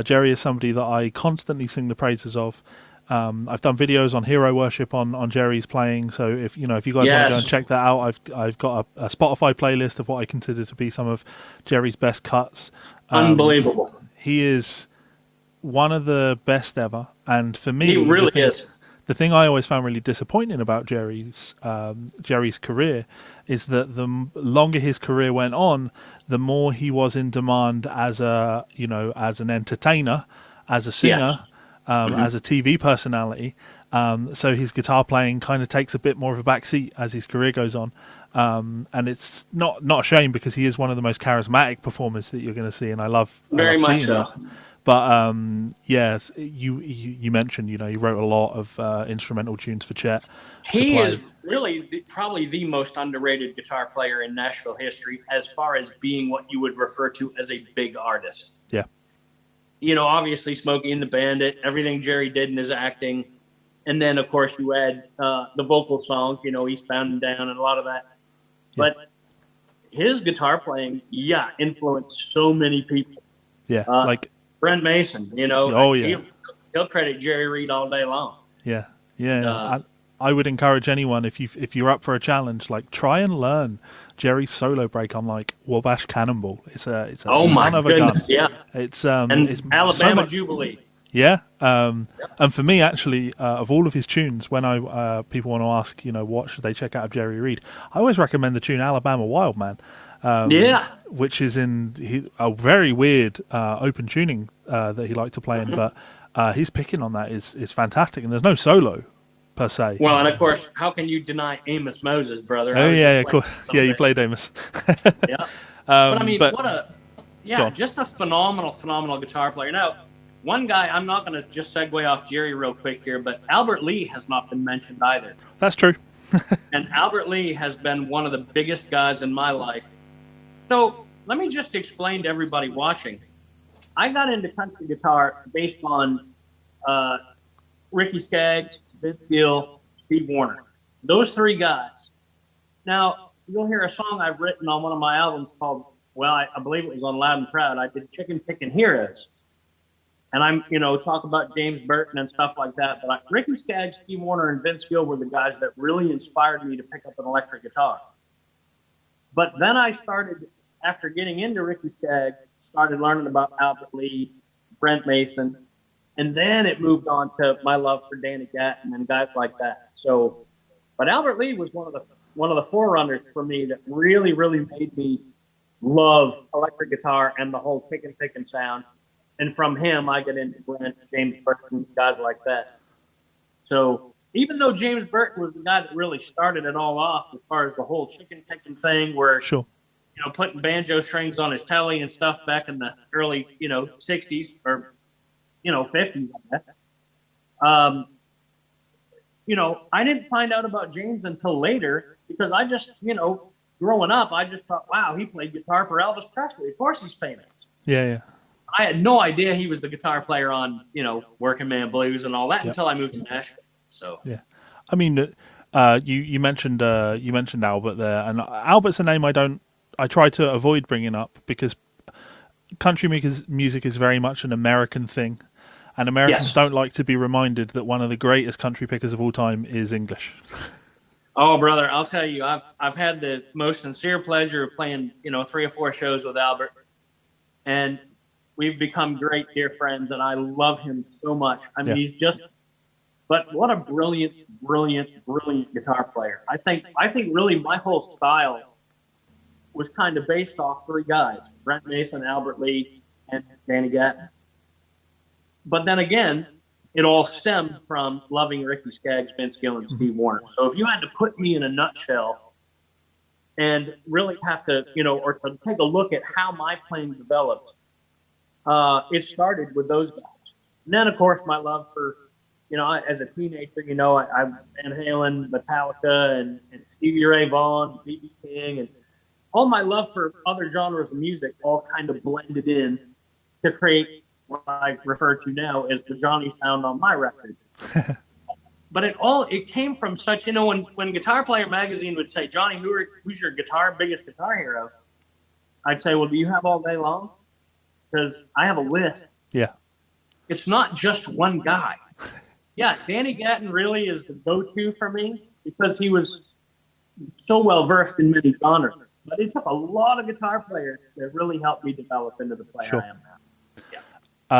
Jerry is somebody that I constantly sing the praises of. I've done videos on hero worship on Jerry's playing, so if you guys want to go and check that out, I've got a Spotify playlist of what I consider to be some of Jerry's best cuts. Unbelievable. He is one of the best ever, and for me, he really is. The thing I always found really disappointing about Jerry's career is that the longer his career went on, the more he was in demand as an entertainer, as a singer, as a TV personality. So his guitar playing kind of takes a bit more of a backseat as his career goes on. And it's not a shame because he is one of the most charismatic performers that you're going to see, and I love very much seeing so. that. But yes, you mentioned he wrote a lot of instrumental tunes for Chet. He is really probably the most underrated guitar player in Nashville history, as far as being what you would refer to as a big artist. Yeah. Obviously Smokey and the Bandit, everything Jerry did in his acting, and then of course you add the vocal songs, Eastbound and Down and a lot of that. Yeah. But his guitar playing, influenced so many people. Yeah, like Brent Mason, Oh yeah, he'll credit Jerry Reed all day long. Yeah. I would encourage anyone if you're up for a challenge, like try and learn Jerry's solo break on like Wabash Cannonball. It's a son of a gun. Yeah. It's it's Alabama Jubilee. Yeah. And for me, actually, of all of his tunes, when people want to ask, what should they check out of Jerry Reed, I always recommend the tune Alabama Wild Man. Which is in a very weird open tuning that he liked to play in, but his picking on that is fantastic, and there's no solo per se. Well, and of course, how can you deny Amos Moses, brother? Oh yeah, of course. Yeah, you played Amos. Yeah, but I mean, just a phenomenal guitar player. Now, one guy, I'm not going to just segue off Jerry real quick here, but Albert Lee has not been mentioned either. That's true. And Albert Lee has been one of the biggest guys in my life. So let me just explain to everybody watching. I got into country guitar based on Ricky Skaggs, Vince Gill, Steve Wariner. Those three guys. Now, you'll hear a song I've written on one of my albums called, I believe it was on Loud and Proud. I did Chicken Pickin' Heroes. And I'm, talk about James Burton and stuff like that. But Ricky Skaggs, Steve Wariner, and Vince Gill were the guys that really inspired me to pick up an electric guitar. But then I started, after getting into Ricky Skaggs, started learning about Albert Lee, Brent Mason, and then it moved on to my love for Danny Gatton and guys like that. So, but Albert Lee was one of the forerunners for me that really, really made me love electric guitar and the whole chicken picking sound. And from him, I get into Brent, James Burton, guys like that. So even though James Burton was the guy that really started it all off as far as the whole chicken picking thing, where putting banjo strings on his telly and stuff back in the early 60s or 50s, I guess. I didn't find out about James until later because I just growing up, I just thought, wow, he played guitar for Elvis Presley. Of course, he's famous. Yeah. I had no idea he was the guitar player on, Working Man Blues and all that until I moved to Nashville. So yeah, I mean, you mentioned Albert there, and Albert's a name I try to avoid bringing up because country music is very much an American thing, and Americans don't like to be reminded that one of the greatest country pickers of all time is English. Oh, brother, I'll tell you, I've had the most sincere pleasure of playing, 3 or 4 shows with Albert, and we've become great dear friends, and I love him so much. I mean, Yeah. he's just, but what a brilliant, brilliant, brilliant guitar player. I think really my whole style was kind of based off three guys: Brent Mason, Albert Lee, and Danny Gatton. But then again, it all stemmed from loving Ricky Skaggs, Vince Gill, and Steve Wariner. So if you had to put me in a nutshell and really have to, or to take a look at how my playing developed, it started with those guys. And then, of course, my love for, as a teenager, I Van Halen, Metallica, and Stevie Ray Vaughan, B.B. King, and all my love for other genres of music all kind of blended in to create what I refer to now as the Johnny sound on my record. But it came from such, when Guitar Player magazine would say, Johnny, who's your biggest guitar hero? I'd say, well, do you have All Day Long? Because I have a list. Yeah. It's not just one guy. Yeah, Danny Gatton really is the go-to for me because he was so well versed in many genres. But it took a lot of guitar players that really helped me develop into the player I am now.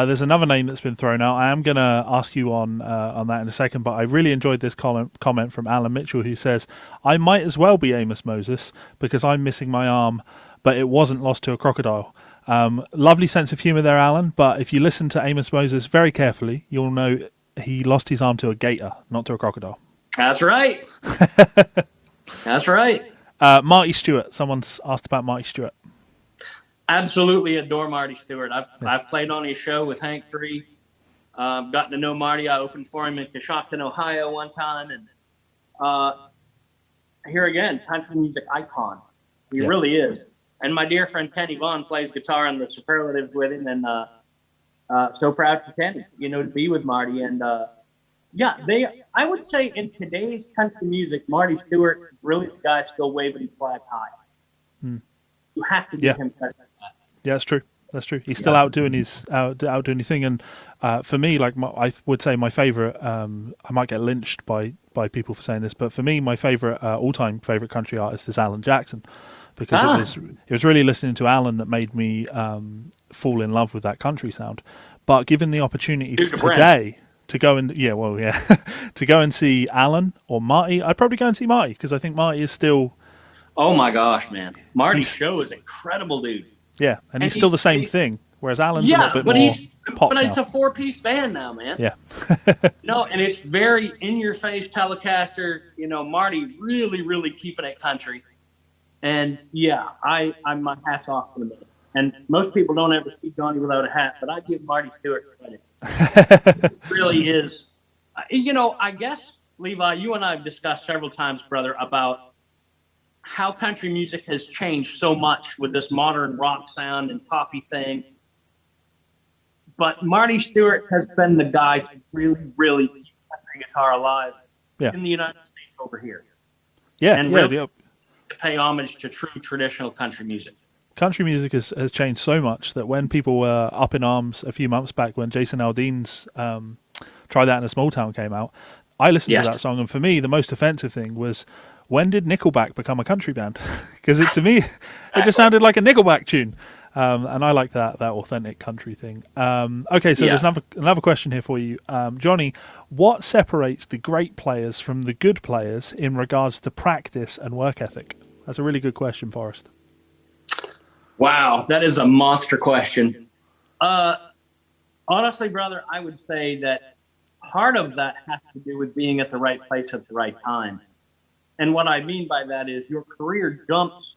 There's another name that's been thrown out. I am going to ask you on that in a second, but I really enjoyed this comment from Alan Mitchell, who says, I might as well be Amos Moses because I'm missing my arm, but it wasn't lost to a crocodile. Lovely sense of humour there, Alan, but if you listen to Amos Moses very carefully, you'll know he lost his arm to a gator, not to a crocodile. That's right. That's right. Marty Stewart. Someone's asked about Marty Stewart. Absolutely adore Marty Stewart. I've played on his show with Hank 3. Gotten to know Marty. I opened for him in Coshocton, Ohio one time. And here again, country music icon. He really is. And my dear friend Kenny Vaughn plays guitar on the Superlatives with him. And so proud for Kenny, to be with Marty. And I would say in today's country music, Marty Stewart, really the guy still waving his flag high. You have to give him credit. Yeah, that's true. That's true. He's still out doing his thing, and for me, I would say my favorite. I might get lynched by people for saying this, but for me, my favorite all-time favorite country artist is Alan Jackson, because it was really listening to Alan that made me fall in love with that country sound. But given the opportunity today to go and to go and see Alan or Marty, I'd probably go and see Marty because I think Marty is still. Oh my gosh, man! Marty's show is incredible, dude. Yeah, and he's still the same thing, whereas Alan's a little bit more pop But now. it's a four-piece band now, man. Yeah. And it's very in-your-face Telecaster. Marty really, really keeping it country. And I'm my hat's off to the man. And most people don't ever see Johnny without a hat, but I give Marty Stewart credit. It really is. I guess, Levi, you and I have discussed several times, brother, about how country music has changed so much with this modern rock sound and poppy thing. But Marty Stewart has been the guy to really, really keep country guitar alive in the United States over here. Yeah, and really to pay homage to true traditional country music. Country music has changed so much that when people were up in arms a few months back when Jason Aldean's Try That in a Small Town came out, I listened to that song, and for me, the most offensive thing was, when did Nickelback become a country band? Because to me, it just sounded like a Nickelback tune. And I like that authentic country thing. Okay, so there's another question here for you. Johnny, what separates the great players from the good players in regards to practice and work ethic? That's a really good question, Forrest. Wow, that is a monster question. Honestly, brother, I would say that part of that has to do with being at the right place at the right time. And what I mean by that is your career jumps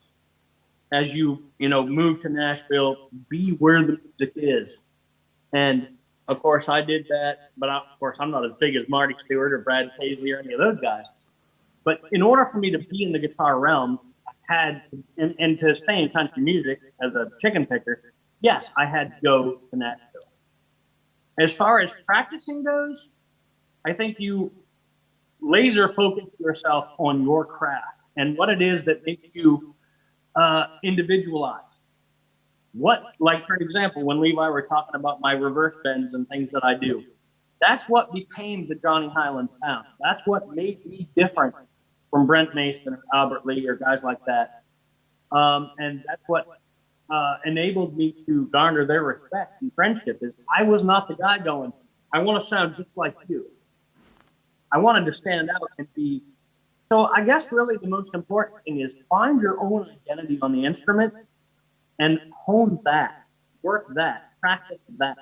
as you move to Nashville, be where the music is. And of course I did that, but of course I'm not as big as Marty Stewart or Brad Paisley or any of those guys. But in order for me to be in the guitar realm, I had, and to stay in country music as a chicken picker, yes, I had to go to Nashville. As far as practicing goes, I think you laser focus yourself on your craft and what it is that makes you individualized. Like for example, when Levi were talking about my reverse bends and things that I do, that's what became the Johnny Hiland sound. That's what made me different from Brent Mason or Albert Lee or guys like that. And that's what enabled me to garner their respect and friendship is I was not the guy going, I want to sound just like you. I wanted to stand out and be. So I guess really the most important thing is find your own identity on the instrument and hone that, work that, practice that.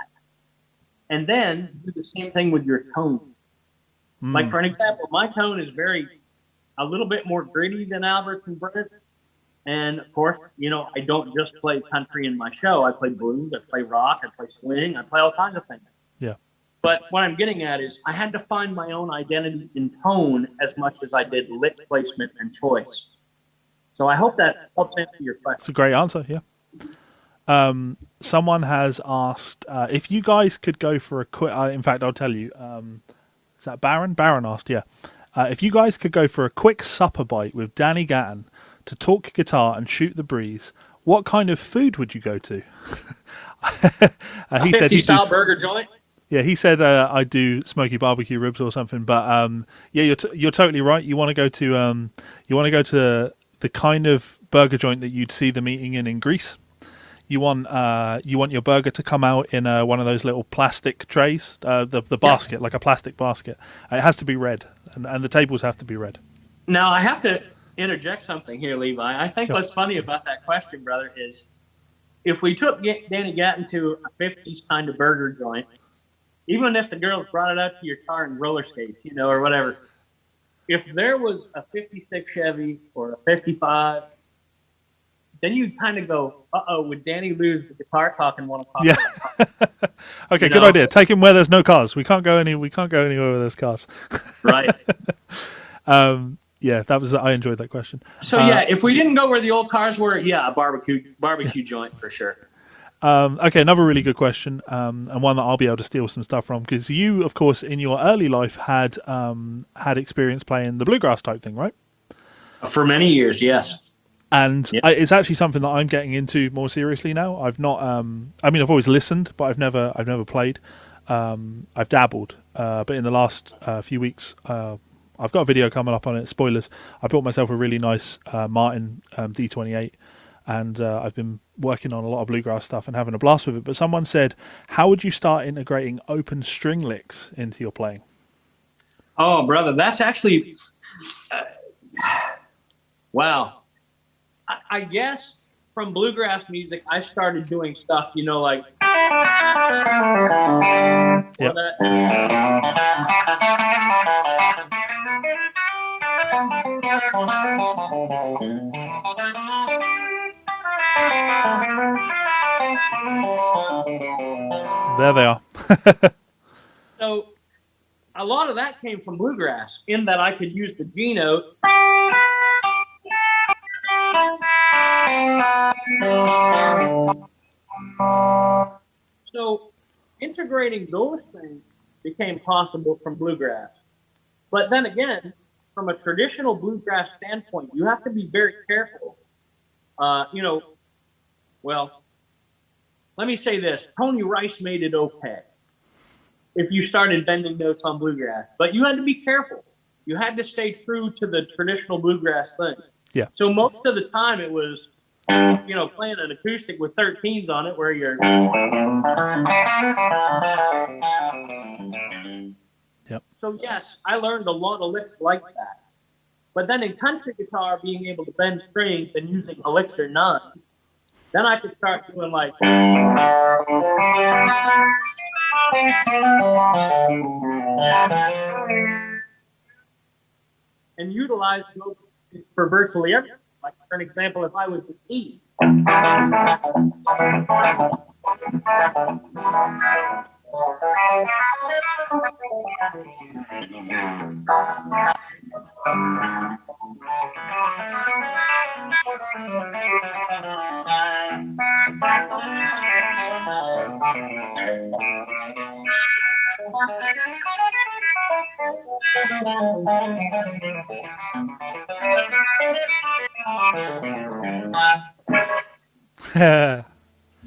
And then do the same thing with your tone. Like for an example, my tone is a little bit more gritty than Albert's and Brent's. And of course, I don't just play country in my show. I play blues, I play rock, I play swing, I play all kinds of things. Yeah. But what I'm getting at is I had to find my own identity in tone as much as I did lick placement and choice. So I hope that helps answer your question. It's a great answer, yeah. Someone has asked if you guys could go for a quick... in fact, I'll tell you. Is that Baron? Baron asked, yeah. If you guys could go for a quick supper bite with Danny Gatton to talk guitar and shoot the breeze, what kind of food would you go to? He said 50-style burger joint? Yeah, he said I'd do smoky barbecue ribs or something. But yeah, you're totally right. You want to go to the kind of burger joint that you'd see them eating in Greece. You want your burger to come out in one of those little plastic trays, the basket, like a plastic basket. It has to be red, and the tables have to be red. Now I have to interject something here, Levi. I think what's funny about that question, brother, is if we took Danny Gatton to a 50s kind of burger joint, even if the girls brought it out to your car in roller skates, or whatever, if there was a 56 Chevy or a 55, then you'd kind of go, uh-oh, would Danny lose the guitar talk and want to talk? Yeah. Okay, good idea. Take him where there's no cars. We can't go anywhere where there's cars. Right. Yeah, I enjoyed that question. So if we didn't go where the old cars were, a barbecue joint for sure. Okay, another really good question, and one that I'll be able to steal some stuff from, because you, of course, in your early life had experience playing the bluegrass type thing, right? For many years, yes. And it's actually something that I'm getting into more seriously now. I've not, I've always listened, but I've never played. I've dabbled, but in the last few weeks, I've got a video coming up on it. Spoilers. I bought myself a really nice Martin D28, and I've been working on a lot of bluegrass stuff and having a blast with it. But someone said, how would you start integrating open string licks into your playing? Oh, brother, that's actually... wow. I guess from bluegrass music, I started doing stuff, like... Yep. There they are. So a lot of that came from bluegrass, in that I could use the G note. So integrating those things became possible from bluegrass. But then again, from a traditional bluegrass standpoint, you have to be very careful. Well, let me say this. Tony Rice made it okay if you started bending notes on bluegrass. But you had to be careful. You had to stay true to the traditional bluegrass thing. Yeah. So most of the time it was, playing an acoustic with 13s on it where you're... Yep. So yes, I learned a lot of licks like that. But then in country guitar, being able to bend strings and using elixir nines, then I could start doing like... and utilize those for virtually everything. Like, for an example, if I was the E.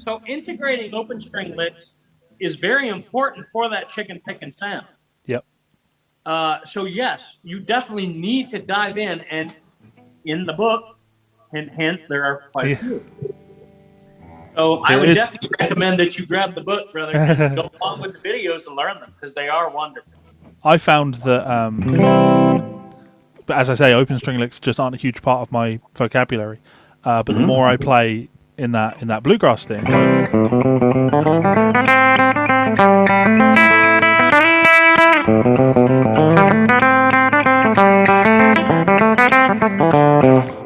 So integrating open string licks is very important for that chicken picking sound. Yep. So yes, you definitely need to dive in, and in the book, hint, hint, there are quite a few. So I There would is- definitely recommend that you grab the book, brother, and go along with the videos and learn them because they are wonderful. I found that, but as I say, open string licks just aren't a huge part of my vocabulary. But the more I play in that bluegrass thing,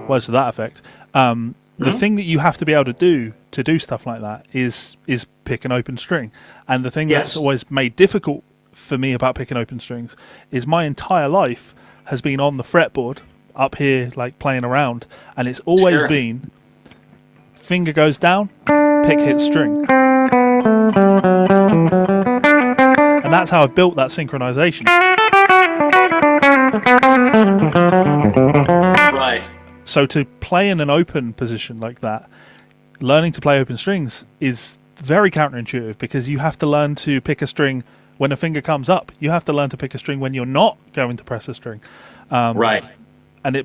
words to that effect. The thing that you have to be able to do stuff like that is pick an open string. And the thing that's always made difficult for me about picking open strings is my entire life has been on the fretboard up here, like playing around, and it's always been finger goes down, pick hits string. And that's how I've built that synchronization. Right. So to play in an open position like that, learning to play open strings is very counterintuitive because you have to learn to pick a string when a finger comes up. You have to learn to pick a string when you're not going to press a string. Right. And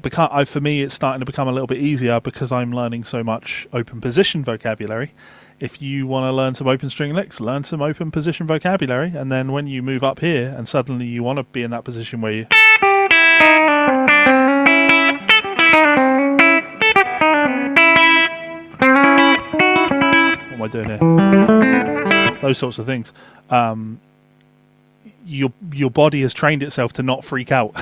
for me, it's starting to become a little bit easier because I'm learning so much open position vocabulary. If you want to learn some open string licks, learn some open position vocabulary, and then when you move up here and suddenly you want to be in that position where you... What am I doing here? Those sorts of things. Your body has trained itself to not freak out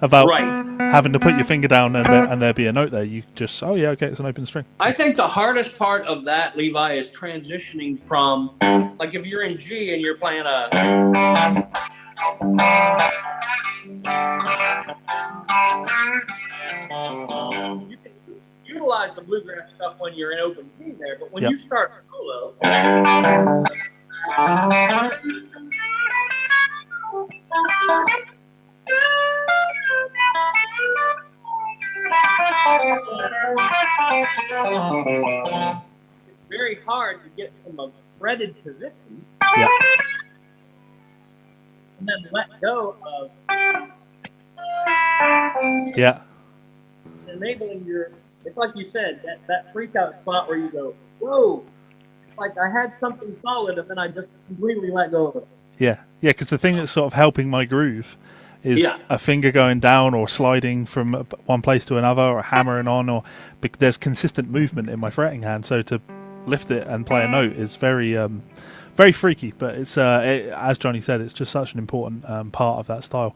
about having to put your finger down and there be a note there. You just, oh yeah, okay, it's an open string. I think the hardest part of that, Levi, is transitioning from, like if you're in G and you're playing a... You can utilize the bluegrass stuff when you're in open G there, but when you start solo... It's very hard to get from a fretted position and then let go of enabling your, it's like you said, that freak out spot where you go, whoa, like I had something solid and then I just completely let go of it. Yeah, because the thing that's sort of helping my groove is a finger going down or sliding from one place to another or hammering on, or there's consistent movement in my fretting hand. So to lift it and play a note is very freaky, but it's as Johnny said, it's just such an important part of that style.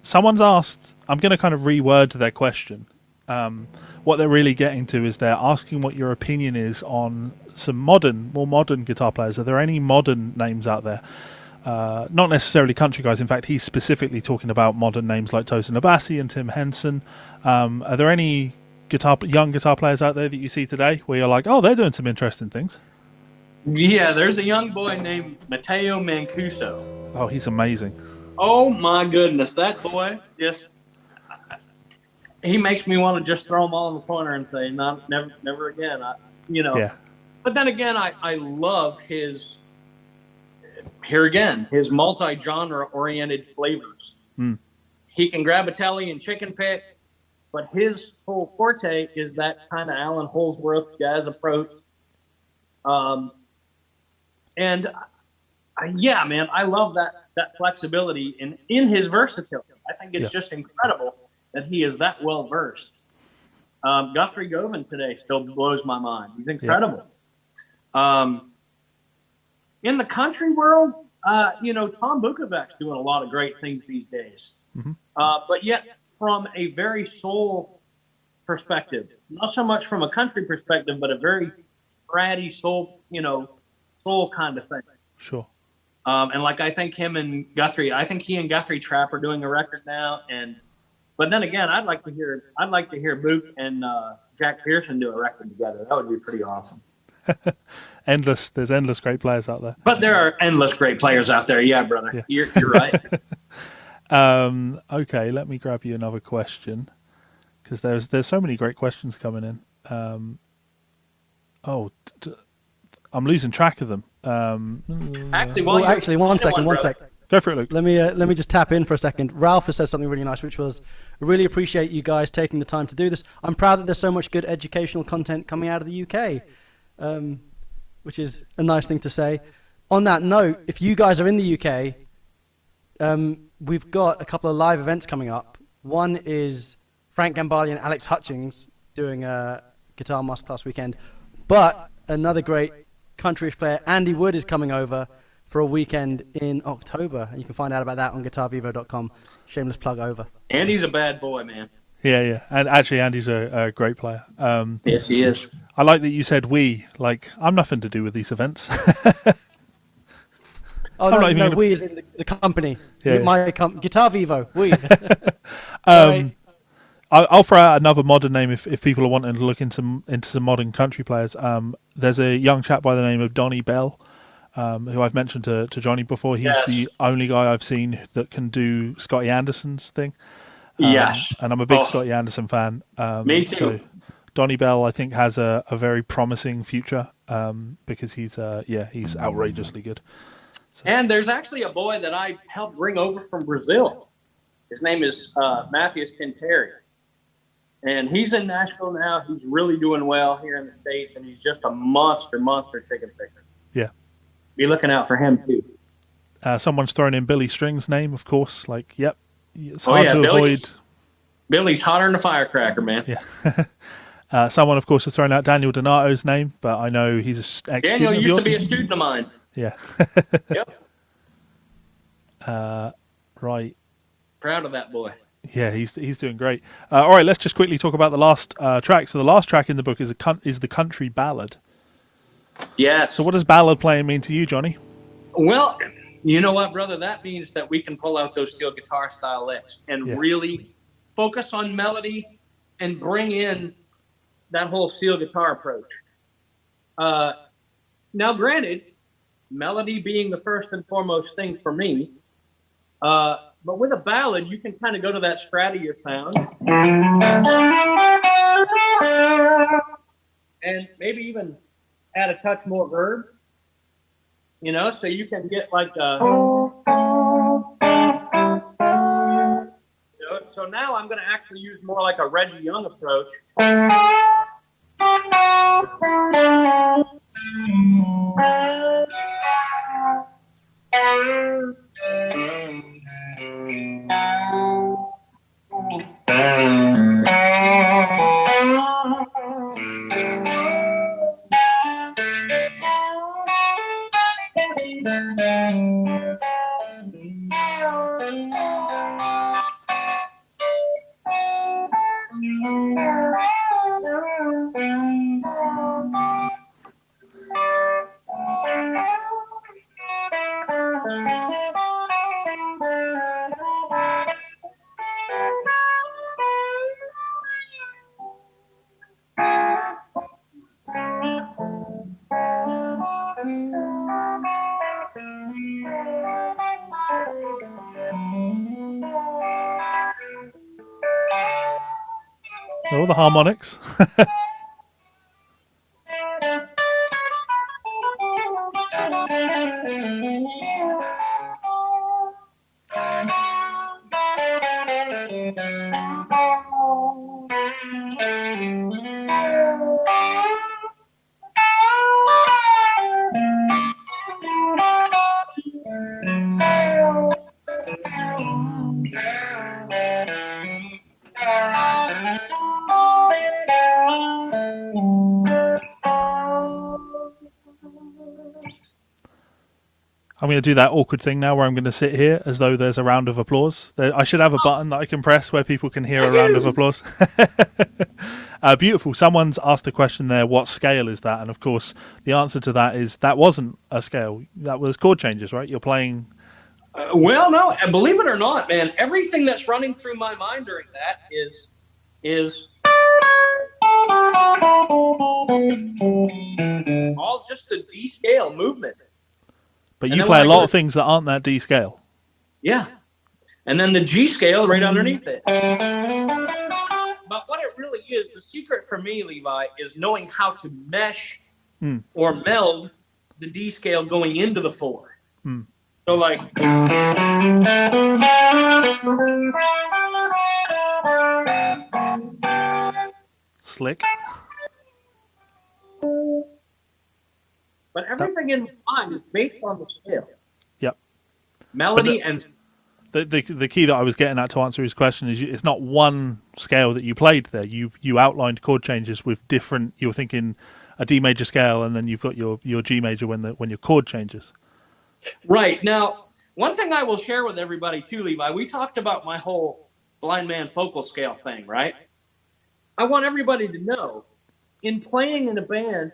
Someone's asked, I'm going to kind of reword their question. What they're really getting to is they're asking what your opinion is on some more modern guitar players. Are there any modern names out there? Not necessarily country guys. In fact, he's specifically talking about modern names like Tosin Abasi and Tim Henson. Are there any young guitar players out there that you see today where you're like, oh, they're doing some interesting things? Yeah, there's a young boy named Matteo Mancuso. Oh, he's amazing. Oh my goodness, that boy he makes me want to just throw them all in the corner and say, no, never again. Yeah. But then again, I love his multi-genre oriented flavors. He can grab a telly and chicken pick, but his whole forte is that kind of Alan Holdsworth jazz approach. And I love that flexibility in his versatility. I think it's just incredible that he is that well versed. Guthrie Govan today still blows my mind. He's incredible. In the country world, Tom Bukovec's doing a lot of great things these days. But yet, from a very soul perspective, not so much from a country perspective, but a very bratty soul kind of thing. Sure. And like I think he and Guthrie Trapp are doing a record now. But then again, I'd like to hear Book and Jack Pearson do a record together. That would be pretty awesome. There's endless great players out there. But there are endless great players out there. Yeah, brother. Yeah. You're right. Okay, let me grab you another question because there's so many great questions coming in. I'm losing track of them. Actually, one sec. Go for it, Luke. Let me just tap in for a second. Ralph has said something really nice, which was, I really appreciate you guys taking the time to do this. I'm proud that there's so much good educational content coming out of the UK. which is a nice thing to say. On that note, if you guys are in the UK, we've got a couple of live events coming up. One is Frank Gambale and Alex Hutchings doing a Guitar Masterclass weekend. But another great countryish player, Andy Wood, is coming over for a weekend in October. And you can find out about that on guitarvivo.com. Shameless plug over. Andy's a bad boy, man. Yeah. And actually, Andy's a great player. Yes, he is. I like that you said we. Like, I'm nothing to do with these events. Oh, no, we is in the company. Yeah. Guitar Vivo, we. I'll throw out another modern name if people are wanting to look into some modern country players. There's a young chap by the name of Donnie Bell, who I've mentioned to Johnny before. He's the only guy I've seen that can do Scotty Anderson's thing. Yes. And I'm a big Scotty Anderson fan. Me too. So Donnie Bell, I think, has a very promising future because he's outrageously good. So. And there's actually a boy that I helped bring over from Brazil. His name is Matthias Pinteri. And he's in Nashville now. He's really doing well here in the States, and he's just a monster chicken picker. Yeah. Be looking out for him, too. Someone's thrown in Billy String's name, of course. Like, yep. It's hard to avoid. Billy's hotter than a firecracker, man. Yeah. Someone, of course, has thrown out Daniel Donato's name, but I know he's an ex-student Daniel of used yours. to be a student of mine. Yeah. Yep. Right. Proud of that boy. Yeah, he's doing great. All right, let's just quickly talk about the last track. So the last track in the book is the country ballad. Yes. So what does ballad playing mean to you, Johnny? Well, you know what, brother? That means that we can pull out those steel guitar style licks and really focus on melody and bring in that whole steel guitar approach. Now, granted, melody being the first and foremost thing for me, but with a ballad, you can kind of go to that strattier sound and maybe even add a touch more verb, so you can get like so now I'm going to actually use more like a Reggie Young approach. All the harmonics. I'm going to do that awkward thing now where I'm going to sit here as though there's a round of applause. I should have a button that I can press where people can hear a round of applause. Beautiful. Someone's asked the question there, what scale is that? And of course, the answer to that is that wasn't a scale. That was chord changes, right? You're playing... Well, no, believe it or not, man, everything that's running through my mind during that is all just the D scale movement. But you play a lot of things that aren't that D scale. Yeah. And then the G scale right underneath it. But what it really is, the secret for me, Levi, is knowing how to mesh or meld the D scale going into the 4. So like... Slick. But everything in my mind is based on the scale. Yep. Melody and the key that I was getting at to answer his question is it's not one scale that you played there. You outlined chord changes with different. You're thinking a D major scale, and then you've got your G major when your chord changes. Right. Now, one thing I will share with everybody too, Levi, we talked about my whole blind man focal scale thing, right? I want everybody to know, in playing in a band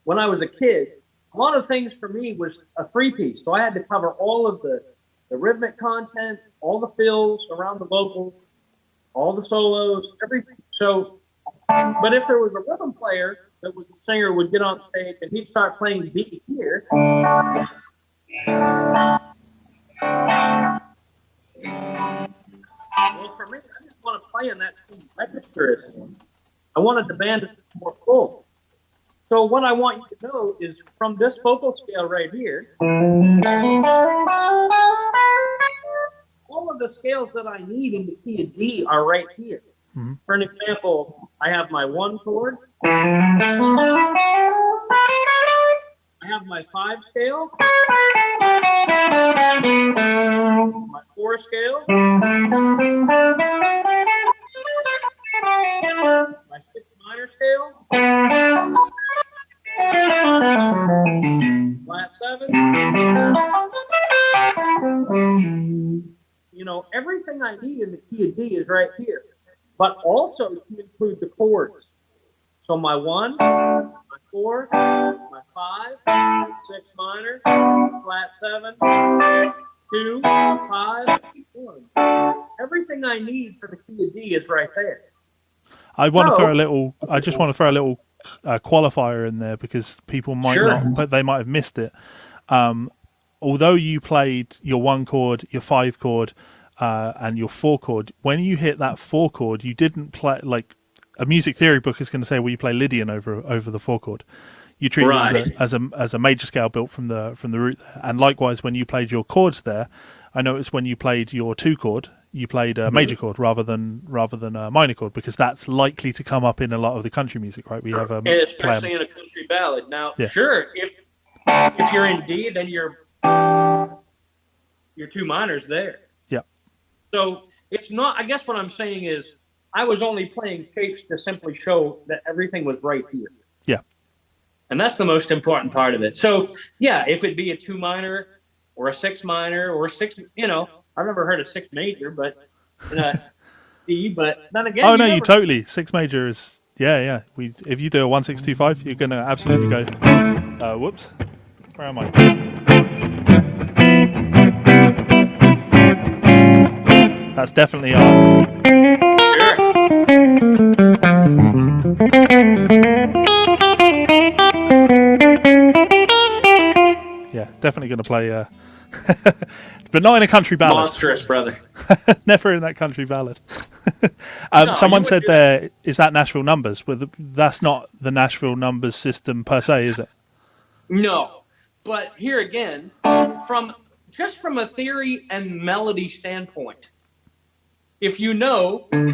when I was a kid, a lot of things for me was a three-piece. So I had to cover all of the rhythmic content, all the fills around the vocals, all the solos, everything. So, but if there was a rhythm player that was a singer would get on stage and he'd start playing B here. Well, for me, I didn't want to play in that same register. I wanted the band to be more full. So what I want you to know is from this vocal scale right here, all of the scales that I need in the key of D are right here. Mm-hmm. For an example, I have my 1 chord. I have my 5 scale. My 4 scale. My 6 minor scale. Flat 7. You know, everything I need in the key of D is right here. But also to include the chords. So my 1, my 4, my 5, 6 minor, flat 7, 2, 5, 1. Everything I need for the key of D is right there. I just want to throw a little qualifier in there because people might not, but they might have missed it. Although you played your 1 chord, your 5 chord, and your 4 chord, when you hit that 4 chord, you didn't play like a music theory book is going to say, well, you play Lydian over the 4 chord. You treat it as a major scale built from the root there. And likewise, when you played your chords there, I noticed when you played your 2 chord, you played a major chord rather than a minor chord, because that's likely to come up in a lot of the country music, right? We have especially in a country ballad. Now, sure, if you're in D, then your 2 minors there. Yeah. So it's not. I guess what I'm saying is, I was only playing shapes to simply show that everything was right here. Yeah. And that's the most important part of it. So yeah, if it be a 2 minor or a 6 minor or a 6, I've never heard of 6 major, but D. But then again, oh no, you totally 6 major is yeah. If you do a 1-6-2-5, you're gonna absolutely go. Whoops, where am I? That's definitely Sure. Yeah, definitely going to play, but not in a country ballad. Monstrous, brother. Never in that country ballad. No, someone said there, is that Nashville numbers? Well, that's not the Nashville numbers system per se, is it? No, but here again, from a theory and melody standpoint, if you know, then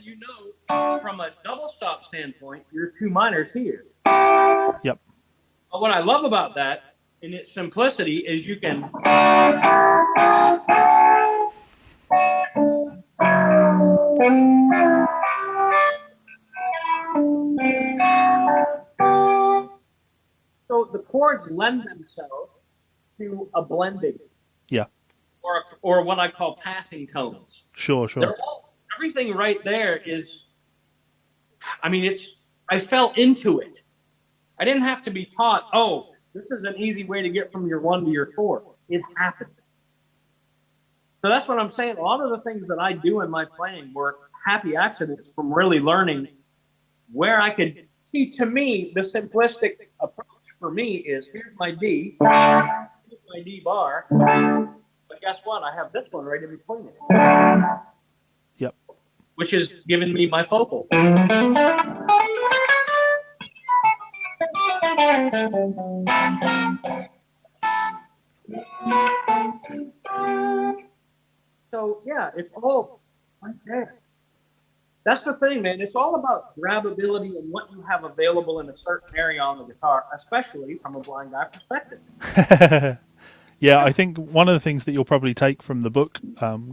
you know from a double stop standpoint, your 2 minors here. Yep. But what I love about that, in its simplicity, is you can. So the chords lend themselves to a blending. Yeah. Or what I call passing tones. Sure. Everything right there is, I fell into it. I didn't have to be taught, this is an easy way to get from your 1 to your 4. It happened. So that's what I'm saying. A lot of the things that I do in my playing were happy accidents from really learning where I could see. To me, the simplistic approach for me is, here's my D, here's my D bar, but guess what? I have this one right in between it. Yep. Which is giving me my focal. So yeah, it's all right there. That's the thing, man. It's all about grabbability and what you have available in a certain area on the guitar, especially from a blind guy perspective. Yeah, I think one of the things that you'll probably take from the book,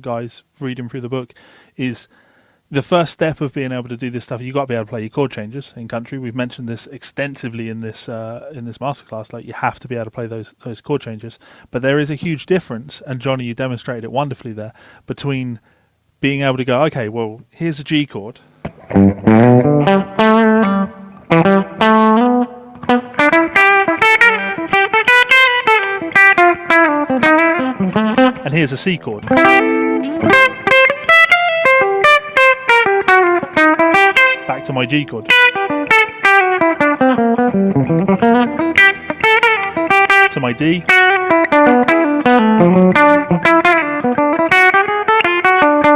guys, reading through the book, is the first step of being able to do this stuff. You got to be able to play your chord changes in country. We've mentioned this extensively in this masterclass. Like, you have to be able to play those chord changes. But there is a huge difference, and Johnny, you demonstrated it wonderfully there, between being able to go, okay, well, here's a G chord. And here's a C chord. Back to my G chord. To my D.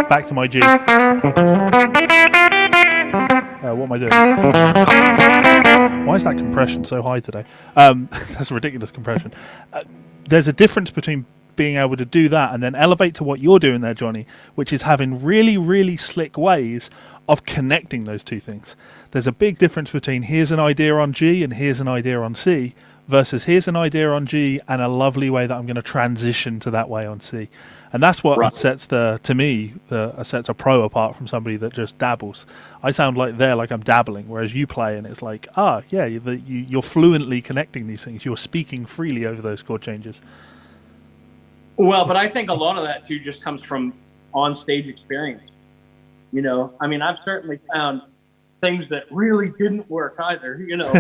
Back to my G. What am I doing? Why is that compression so high today? That's a ridiculous compression. There's a difference between being able to do that and then elevate to what you're doing there, Johnny, which is having really, really slick ways of connecting those two things. There's a big difference between here's an idea on G and here's an idea on C versus here's an idea on G and a lovely way that I'm going to transition to that way on C. And that's what sets sets a pro apart from somebody that just dabbles. I sound like I'm dabbling, whereas you play and it's like, you're fluently connecting these things. You're speaking freely over those chord changes. Well, but I think a lot of that too just comes from on-stage experience. You know, I mean, I've certainly found things that really didn't work either, you know.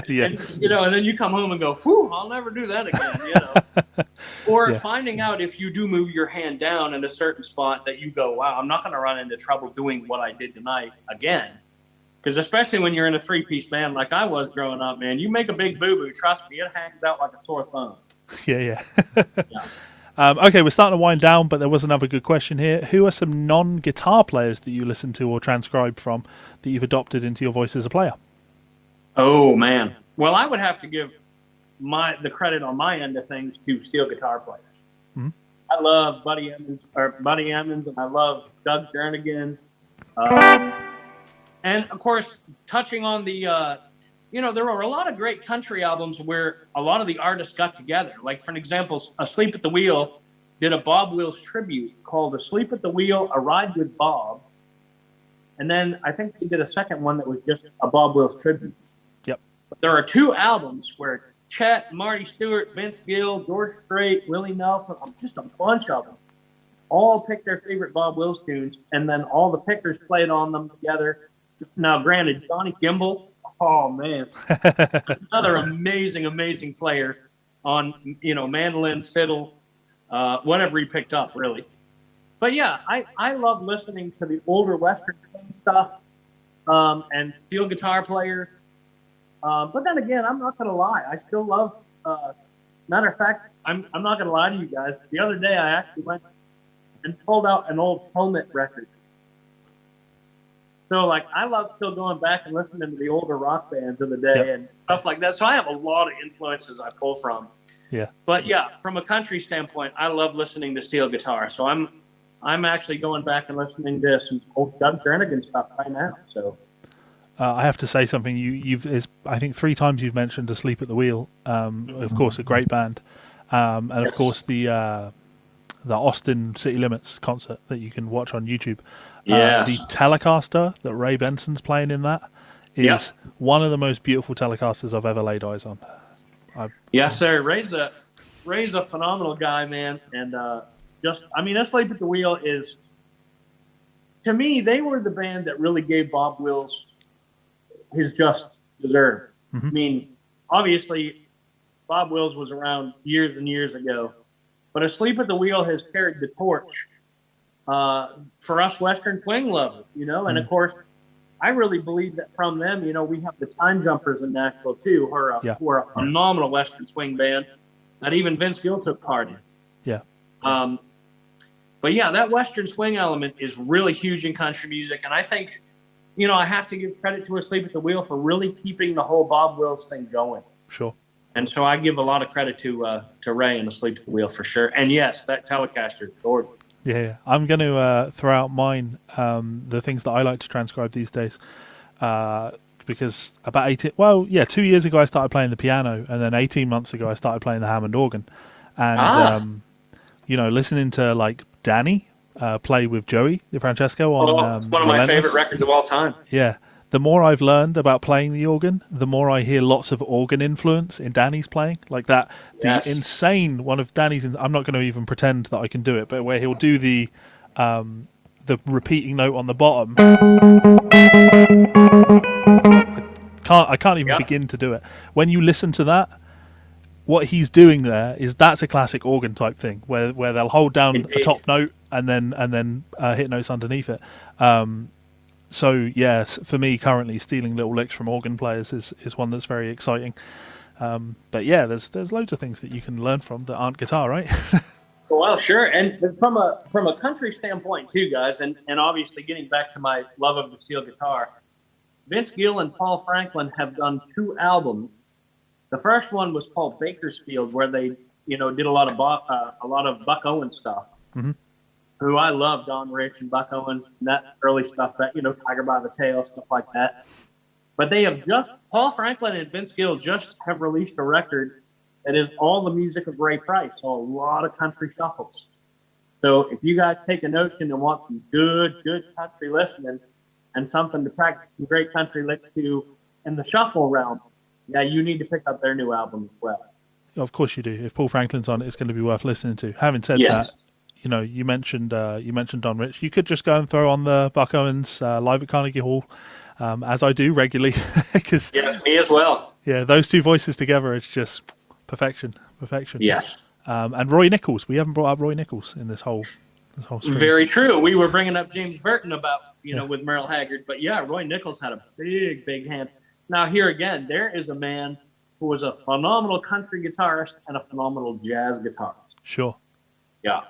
Yeah. And, and then you come home and go, whew, I'll never do that again, Or finding out if you do move your hand down in a certain spot that you go, wow, I'm not going to run into trouble doing what I did tonight again. Because especially when you're in a three-piece band like I was growing up, man, you make a big boo-boo, trust me, it hangs out like a sore thumb. Yeah. Okay, we're starting to wind down, but there was another good question here. Who are some non-guitar players that you listen to or transcribe from that you've adopted into your voice as a player? Oh, man. Well, I would have to give the credit on my end of things to steel guitar players. Mm-hmm. I love Buddy Emmons, and I love Doug Jernigan. And, of course, touching on the... there were a lot of great country albums where a lot of the artists got together. Like, for an example, Asleep at the Wheel did a Bob Wills tribute called Asleep at the Wheel, A Ride with Bob. And then I think they did a second one that was just a Bob Wills tribute. Yep. But there are two albums where Chet, Marty Stewart, Vince Gill, George Strait, Willie Nelson, just a bunch of them, all picked their favorite Bob Wills tunes, and then all the pickers played on them together. Now, granted, Johnny Gimbel, oh, man. Another amazing player on, mandolin, fiddle, whatever he picked up, really. But, yeah, I love listening to the older Western swing stuff and steel guitar players. But then again, I'm not going to lie. I still love, matter of fact, I'm not going to lie to you guys. The other day, I actually went and pulled out an old Helmet record. So, I love still going back and listening to the older rock bands of the day and stuff like that. So I have a lot of influences I pull from. Yeah. But, yeah, from a country standpoint, I love listening to steel guitar. So I'm actually going back and listening to some old Doug Jernigan stuff right now. So I have to say something. I think 3 times you've mentioned Asleep at the Wheel. Of course, a great band. And, of course, the Austin City Limits concert that you can watch on YouTube. Yes. The Telecaster that Ray Benson's playing in that is one of the most beautiful Telecasters I've ever laid eyes on. Yes, sir. Ray's a phenomenal guy, man. And Asleep at the Wheel is, to me, they were the band that really gave Bob Wills his just deserve. Mm-hmm. I mean, obviously, Bob Wills was around years and years ago, but Asleep at the Wheel has carried the torch for us Western swing lovers, and of course, I really believe that from them, we have the Time Jumpers in Nashville too, who are a phenomenal Western swing band that even Vince Gill took part in. Yeah. But yeah, that Western swing element is really huge in country music, and I think, I have to give credit to Asleep at the Wheel for really keeping the whole Bob Wills thing going. Sure. And so I give a lot of credit to Ray and Asleep at the Wheel for sure. And yes, that Telecaster is gorgeous. Yeah, I'm going to throw out mine, the things that I like to transcribe these days. Because about 2 years ago I started playing the piano, and then 18 months ago I started playing the Hammond organ. And, listening to like Danny play with Joey DeFrancesco on it's one of my Relentless. favorite records of all time. Yeah. The more I've learned about playing the organ, the more I hear lots of organ influence in Danny's playing. Like that, the insane one of Danny's. I'm not going to even pretend that I can do it, but where he'll do the repeating note on the bottom. I can't even begin to do it. When you listen to that, what he's doing there is that's a classic organ type thing, where they'll hold down a top note and then hit notes underneath it. So yes, for me currently, stealing little licks from organ players is one that's very exciting. But yeah, there's loads of things that you can learn from that aren't guitar, right? Well, sure, and from a country standpoint too, guys, and obviously getting back to my love of the steel guitar, Vince Gill and Paul Franklin have done 2 albums. The first one was called Bakersfield, where they did a lot of Buck Owens stuff. Mm-hmm. Who I love, Don Rich and Buck Owens, and that early stuff, that Tiger by the Tail, stuff like that. But they have Paul Franklin and Vince Gill just have released a record that is all the music of Ray Price, so a lot of country shuffles. So if you guys take a notion and want some good country listening and something to practice some great country licks to in the shuffle realm, yeah, you need to pick up their new album as well. Of course you do. If Paul Franklin's on it, it's going to be worth listening to. Having said that, you mentioned Don Rich. You could just go and throw on the Buck Owens live at Carnegie Hall, as I do regularly. Yes, me as well. Yeah, those 2 voices together, it's just perfection. Yes. And Roy Nichols. We haven't brought up Roy Nichols in this whole stream. Very true. We were bringing up James Burton about with Merle Haggard, but yeah, Roy Nichols had a big hand. Now here again, there is a man who was a phenomenal country guitarist and a phenomenal jazz guitarist. Sure. Yeah.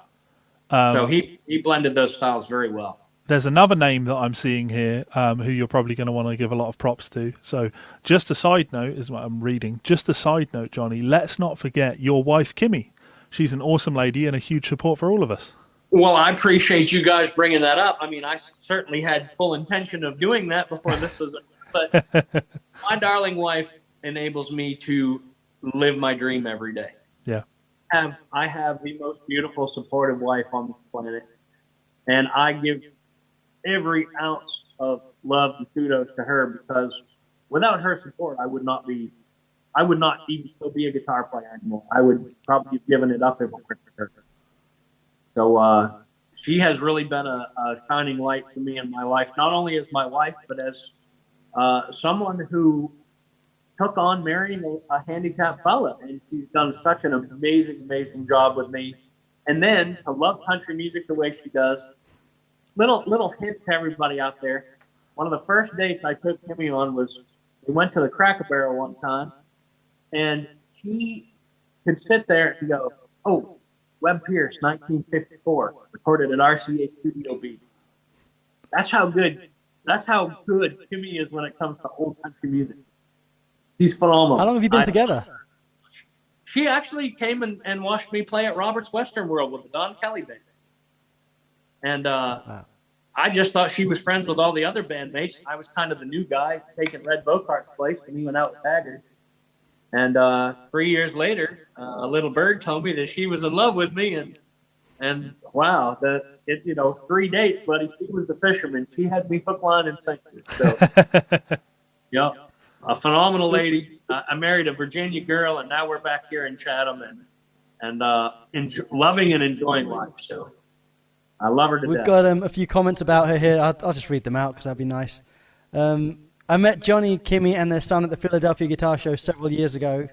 So he blended those styles very well. There's another name that I'm seeing here, who you're probably going to want to give a lot of props to. So just a side note is what I'm reading. Just a side note, Johnny, let's not forget your wife, Kimmy. She's an awesome lady and a huge support for all of us. Well, I appreciate you guys bringing that up. I mean, I certainly had full intention of doing that before this was, but my darling wife enables me to live my dream every day. Yeah. I have the most beautiful, supportive wife on this planet, and I give every ounce of love and kudos to her, because without her support, I would not even still be a guitar player anymore. I would probably have given it up if it weren't for her. So she has really been a shining light to me in my life, not only as my wife, but as someone who took on marrying a handicapped fella, and she's done such an amazing job with me. And then to love country music the way she does. Little hint to everybody out there. One of the first dates I took Kimmy on was, we went to the Cracker Barrel one time, and she could sit there and go, "Oh, Webb Pierce, 1954, recorded at RCA Studio B." That's how good Kimmy is when it comes to old country music. She's phenomenal. How long have you been together? She actually came and watched me play at Robert's Western World with the Don Kelly Band. And Wow. I just thought she was friends with all the other bandmates. I was kind of the new guy taking Red Bocart's place, and he went out with Haggard. And 3 years later, a little bird told me that she was in love with me, and wow, 3 dates, buddy. She was the fisherman. She had me hook, line, and sinker. So, yeah, a phenomenal lady. I married a Virginia girl, and now we're back here in Chatham, and loving and enjoying life. So I love her to death. We've got a few comments about her here. I'll just read them out because that'd be nice. I met Johnny, Kimmy, and their son at the Philadelphia Guitar Show several years ago,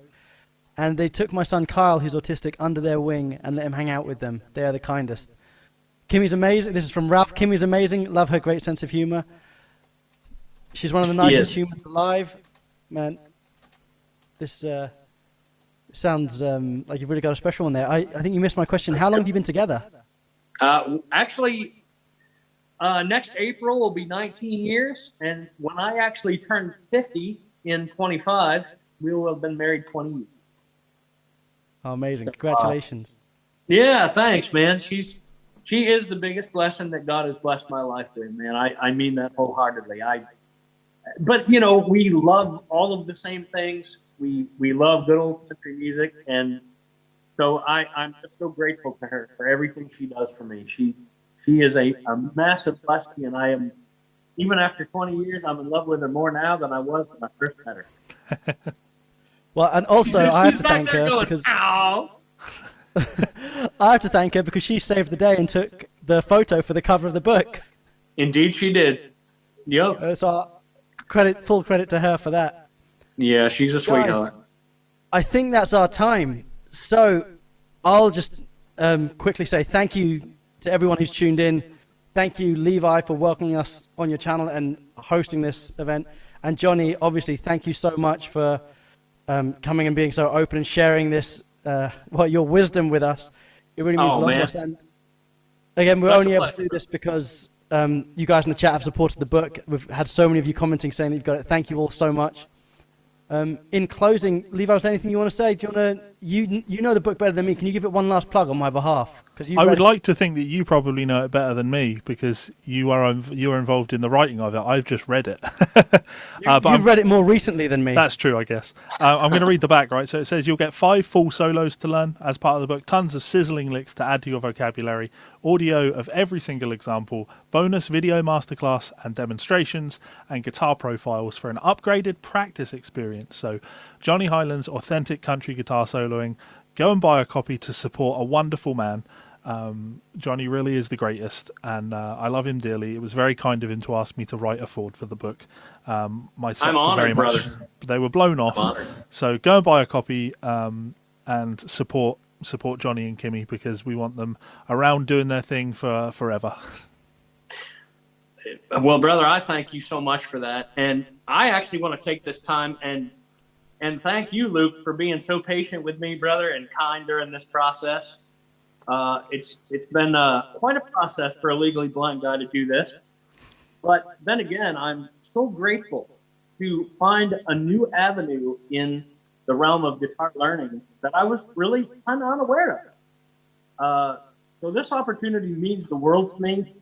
and they took my son Kyle, who's autistic, under their wing and let him hang out with them. They are the kindest. Kimmy's amazing. This is from Ralph. Kimmy's amazing. Love her great sense of humor. She's one of the nicest humans alive. Man, this sounds like you've really got a special one there. I think you missed my question. How long have you been together? Actually, next April will be 19 years, and when I actually turn 50 in 25, we will have been married 20 years. Oh, amazing. Congratulations. Yeah, thanks, man. She's She is the biggest blessing that God has blessed my life with, man. I mean that wholeheartedly. But you know, we love all of the same things. We love good old country music, and so I'm just so grateful to her for everything she does for me. She is a massive blessing, and I am, even after 20 years, I'm in love with her more now than I was when I first met her. Well, and also I have to back thank there her going, because ow. I have to thank her because she saved the day and took the photo for the cover of the book. Indeed, she did. Yep. So full credit to her for that. Yeah, she's a sweetheart. I think that's our time. So I'll just quickly say thank you to everyone who's tuned in. Thank you, Levi, for welcoming us on your channel and hosting this event. And Johnny, obviously, thank you so much for coming and being so open and sharing this, your wisdom with us. It really means a lot to us. And again, we're only able to do this because you guys in the chat have supported the book. We've had so many of you commenting saying that you've got it. Thank you all so much. In closing, Levi, is there anything you want to say? Do you want to? You know the book better than me. Can you give it one last plug on my behalf? I would like to think that you probably know it better than me because you are involved in the writing of it. I've just read it. You've read it more recently than me. That's true, I guess. I'm going to read the back, right? So it says you'll get 5 full solos to learn as part of the book, tons of sizzling licks to add to your vocabulary, audio of every single example, bonus video masterclass and demonstrations, and guitar profiles for an upgraded practice experience. So Johnny Hiland's authentic country guitar soloing. Go and buy a copy to support a wonderful man. Johnny really is the greatest, and I love him dearly. It was very kind of him to ask me to write a foreword for the book. Myself, I'm honored, very much, brother. they were blown off. So go and buy a copy and support Johnny and Kimmy because we want them around doing their thing for forever. Well, brother, I thank you so much for that, and I actually want to take this time and thank you, Luke, for being so patient with me, brother, and kind during this process. It's been quite a process for a legally blind guy to do this. But then again, I'm so grateful to find a new avenue in the realm of guitar learning that I was really kind of unaware of. So this opportunity means the world to me.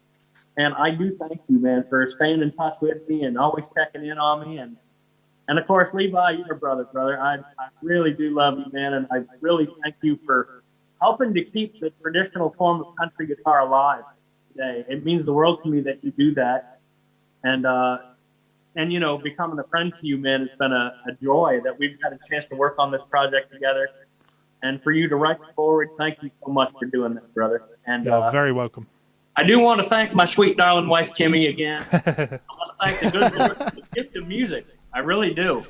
And I do thank you, man, for staying in touch with me and always checking in on me. And of course, Levi, you're a brother. I really do love you, man. And I really thank you for helping to keep the traditional form of country guitar alive today. It means the world to me that you do that. And you know, becoming a friend to you, man, it's been a joy that we've had a chance to work on this project together. And for you to write the forward, thank you so much for doing this, brother. And you're very welcome. I do want to thank my sweet darling wife, Kimmy, again. I want to thank the good Lord for the gift of music. I really do.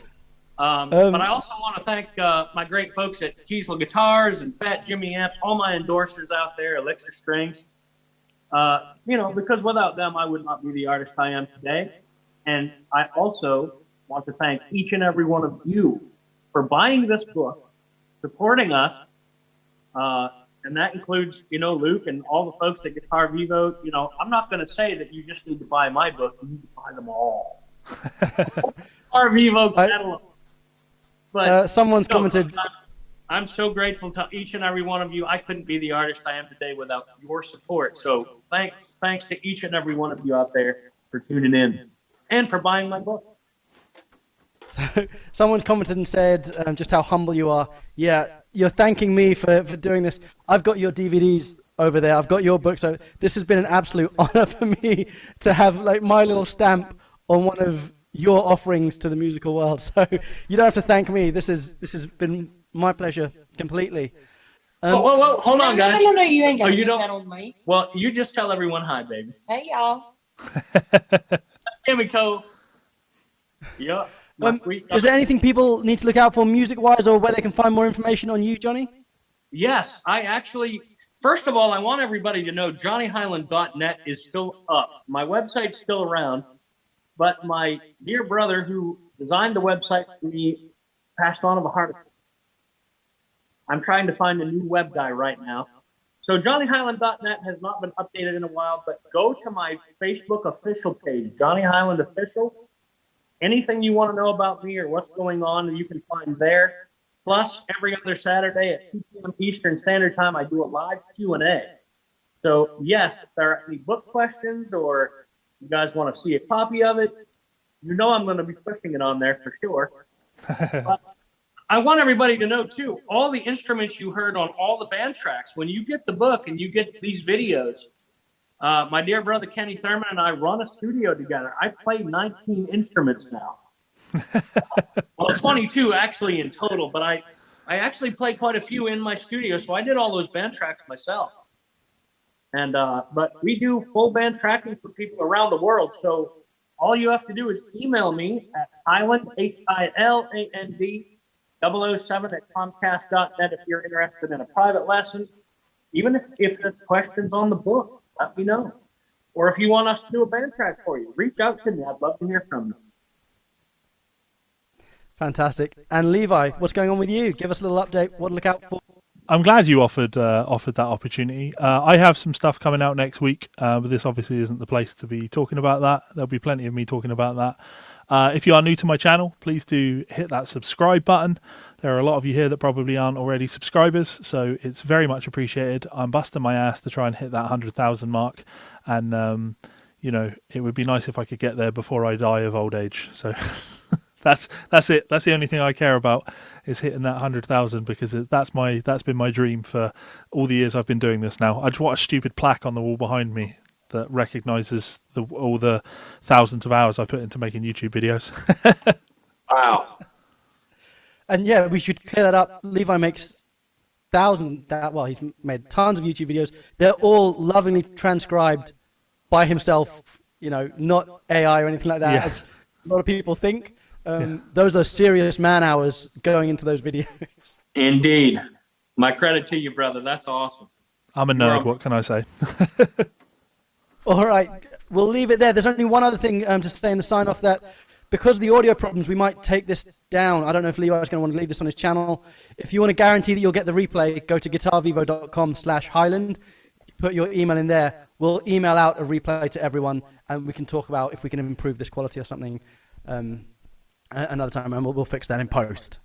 But I also want to thank my great folks at Kiesel Guitars and Fat Jimmy Amps, all my endorsers out there, Elixir Strings. You know, because without them, I would not be the artist I am today. And I also want to thank each and every one of you for buying this book, supporting us, and that includes, you know, Luke and all the folks at Guitar Vivo. You know, I'm not going to say that you just need to buy my book. You need to buy them all. Guitar Vivo catalog. But someone's commented. I'm so grateful to each and every one of you. I couldn't be the artist I am today without your support. So thanks to each and every one of you out there for tuning in and for buying my book. So, someone's commented and said just how humble you are. Yeah, you're thanking me for doing this. I've got your DVDs over there. I've got your book. So this has been an absolute honor for me to have like my little stamp on one of your offerings to the musical world. So you don't have to thank me. This has been my pleasure completely. Whoa, hold on, guys. No, you ain't got you don't. that on me. Well, you just tell everyone hi, baby. Hey, y'all. That's Kimiko. Yep. Is there anything people need to look out for music-wise or where they can find more information on you, Johnny? Yes, I actually, first of all, I want everybody to know johnnyhiland.net is still up. My website's still around, but my dear brother who designed the website for me passed on of a heart attack. I'm trying to find a new web guy right now. So johnnyhiland.net has not been updated in a while, but go to my Facebook official page, Johnny Hiland Official. Anything you want to know about me or what's going on, you can find there. Plus, every other Saturday at 2 p.m. Eastern Standard Time, I do a live Q&A. So yes, if there are any book questions or you guys want to see a copy of it, I'm going to be pushing it on there for sure. But I want everybody to know too, all the instruments you heard on all the band tracks, when you get the book and you get these videos, my dear brother Kenny Thurman and I run a studio together. I play 19 instruments now. Well, 22 actually in total, but I actually play quite a few in my studio, so I did all those band tracks myself. And but we do full band tracking for people around the world, so all you have to do is email me at Hiland, Hiland 007 at Comcast.net if you're interested in a private lesson. Even if there's questions on the book, let me know. Or if you want us to do a band track for you, reach out to me. I'd love to hear from you. Fantastic. And Levi, what's going on with you? Give us a little update. What to look out for? I'm glad you offered that opportunity. I have some stuff coming out next week, but this obviously isn't the place to be talking about that. There'll be plenty of me talking about that. If you are new to my channel, please do hit that subscribe button. There are a lot of you here that probably aren't already subscribers, so it's very much appreciated. I'm busting my ass to try and hit that 100,000 mark, and it would be nice if I could get there before I die of old age. So that's it. That's the only thing I care about, is hitting that 100,000, because that's been my dream for all the years I've been doing this now. I just want a stupid plaque on the wall behind me that recognises all the thousands of hours I put into making YouTube videos. Wow. And yeah, we should clear that up. Levi makes he's made tons of YouTube videos. They're all lovingly transcribed by himself, not AI or anything like that, Yeah. as a lot of people think. Those are serious man hours going into those videos. Indeed. My credit to you, brother. That's awesome. I'm a nerd, what can I say? All right, we'll leave it there. There's only one other thing to say in the sign-off, that because of the audio problems, we might take this down. I don't know if Levi's going to want to leave this on his channel. If you want to guarantee that you'll get the replay, go to guitarvivo.com/Hiland. Put your email in there. We'll email out a replay to everyone, and we can talk about if we can improve this quality or something another time, and we'll fix that in post.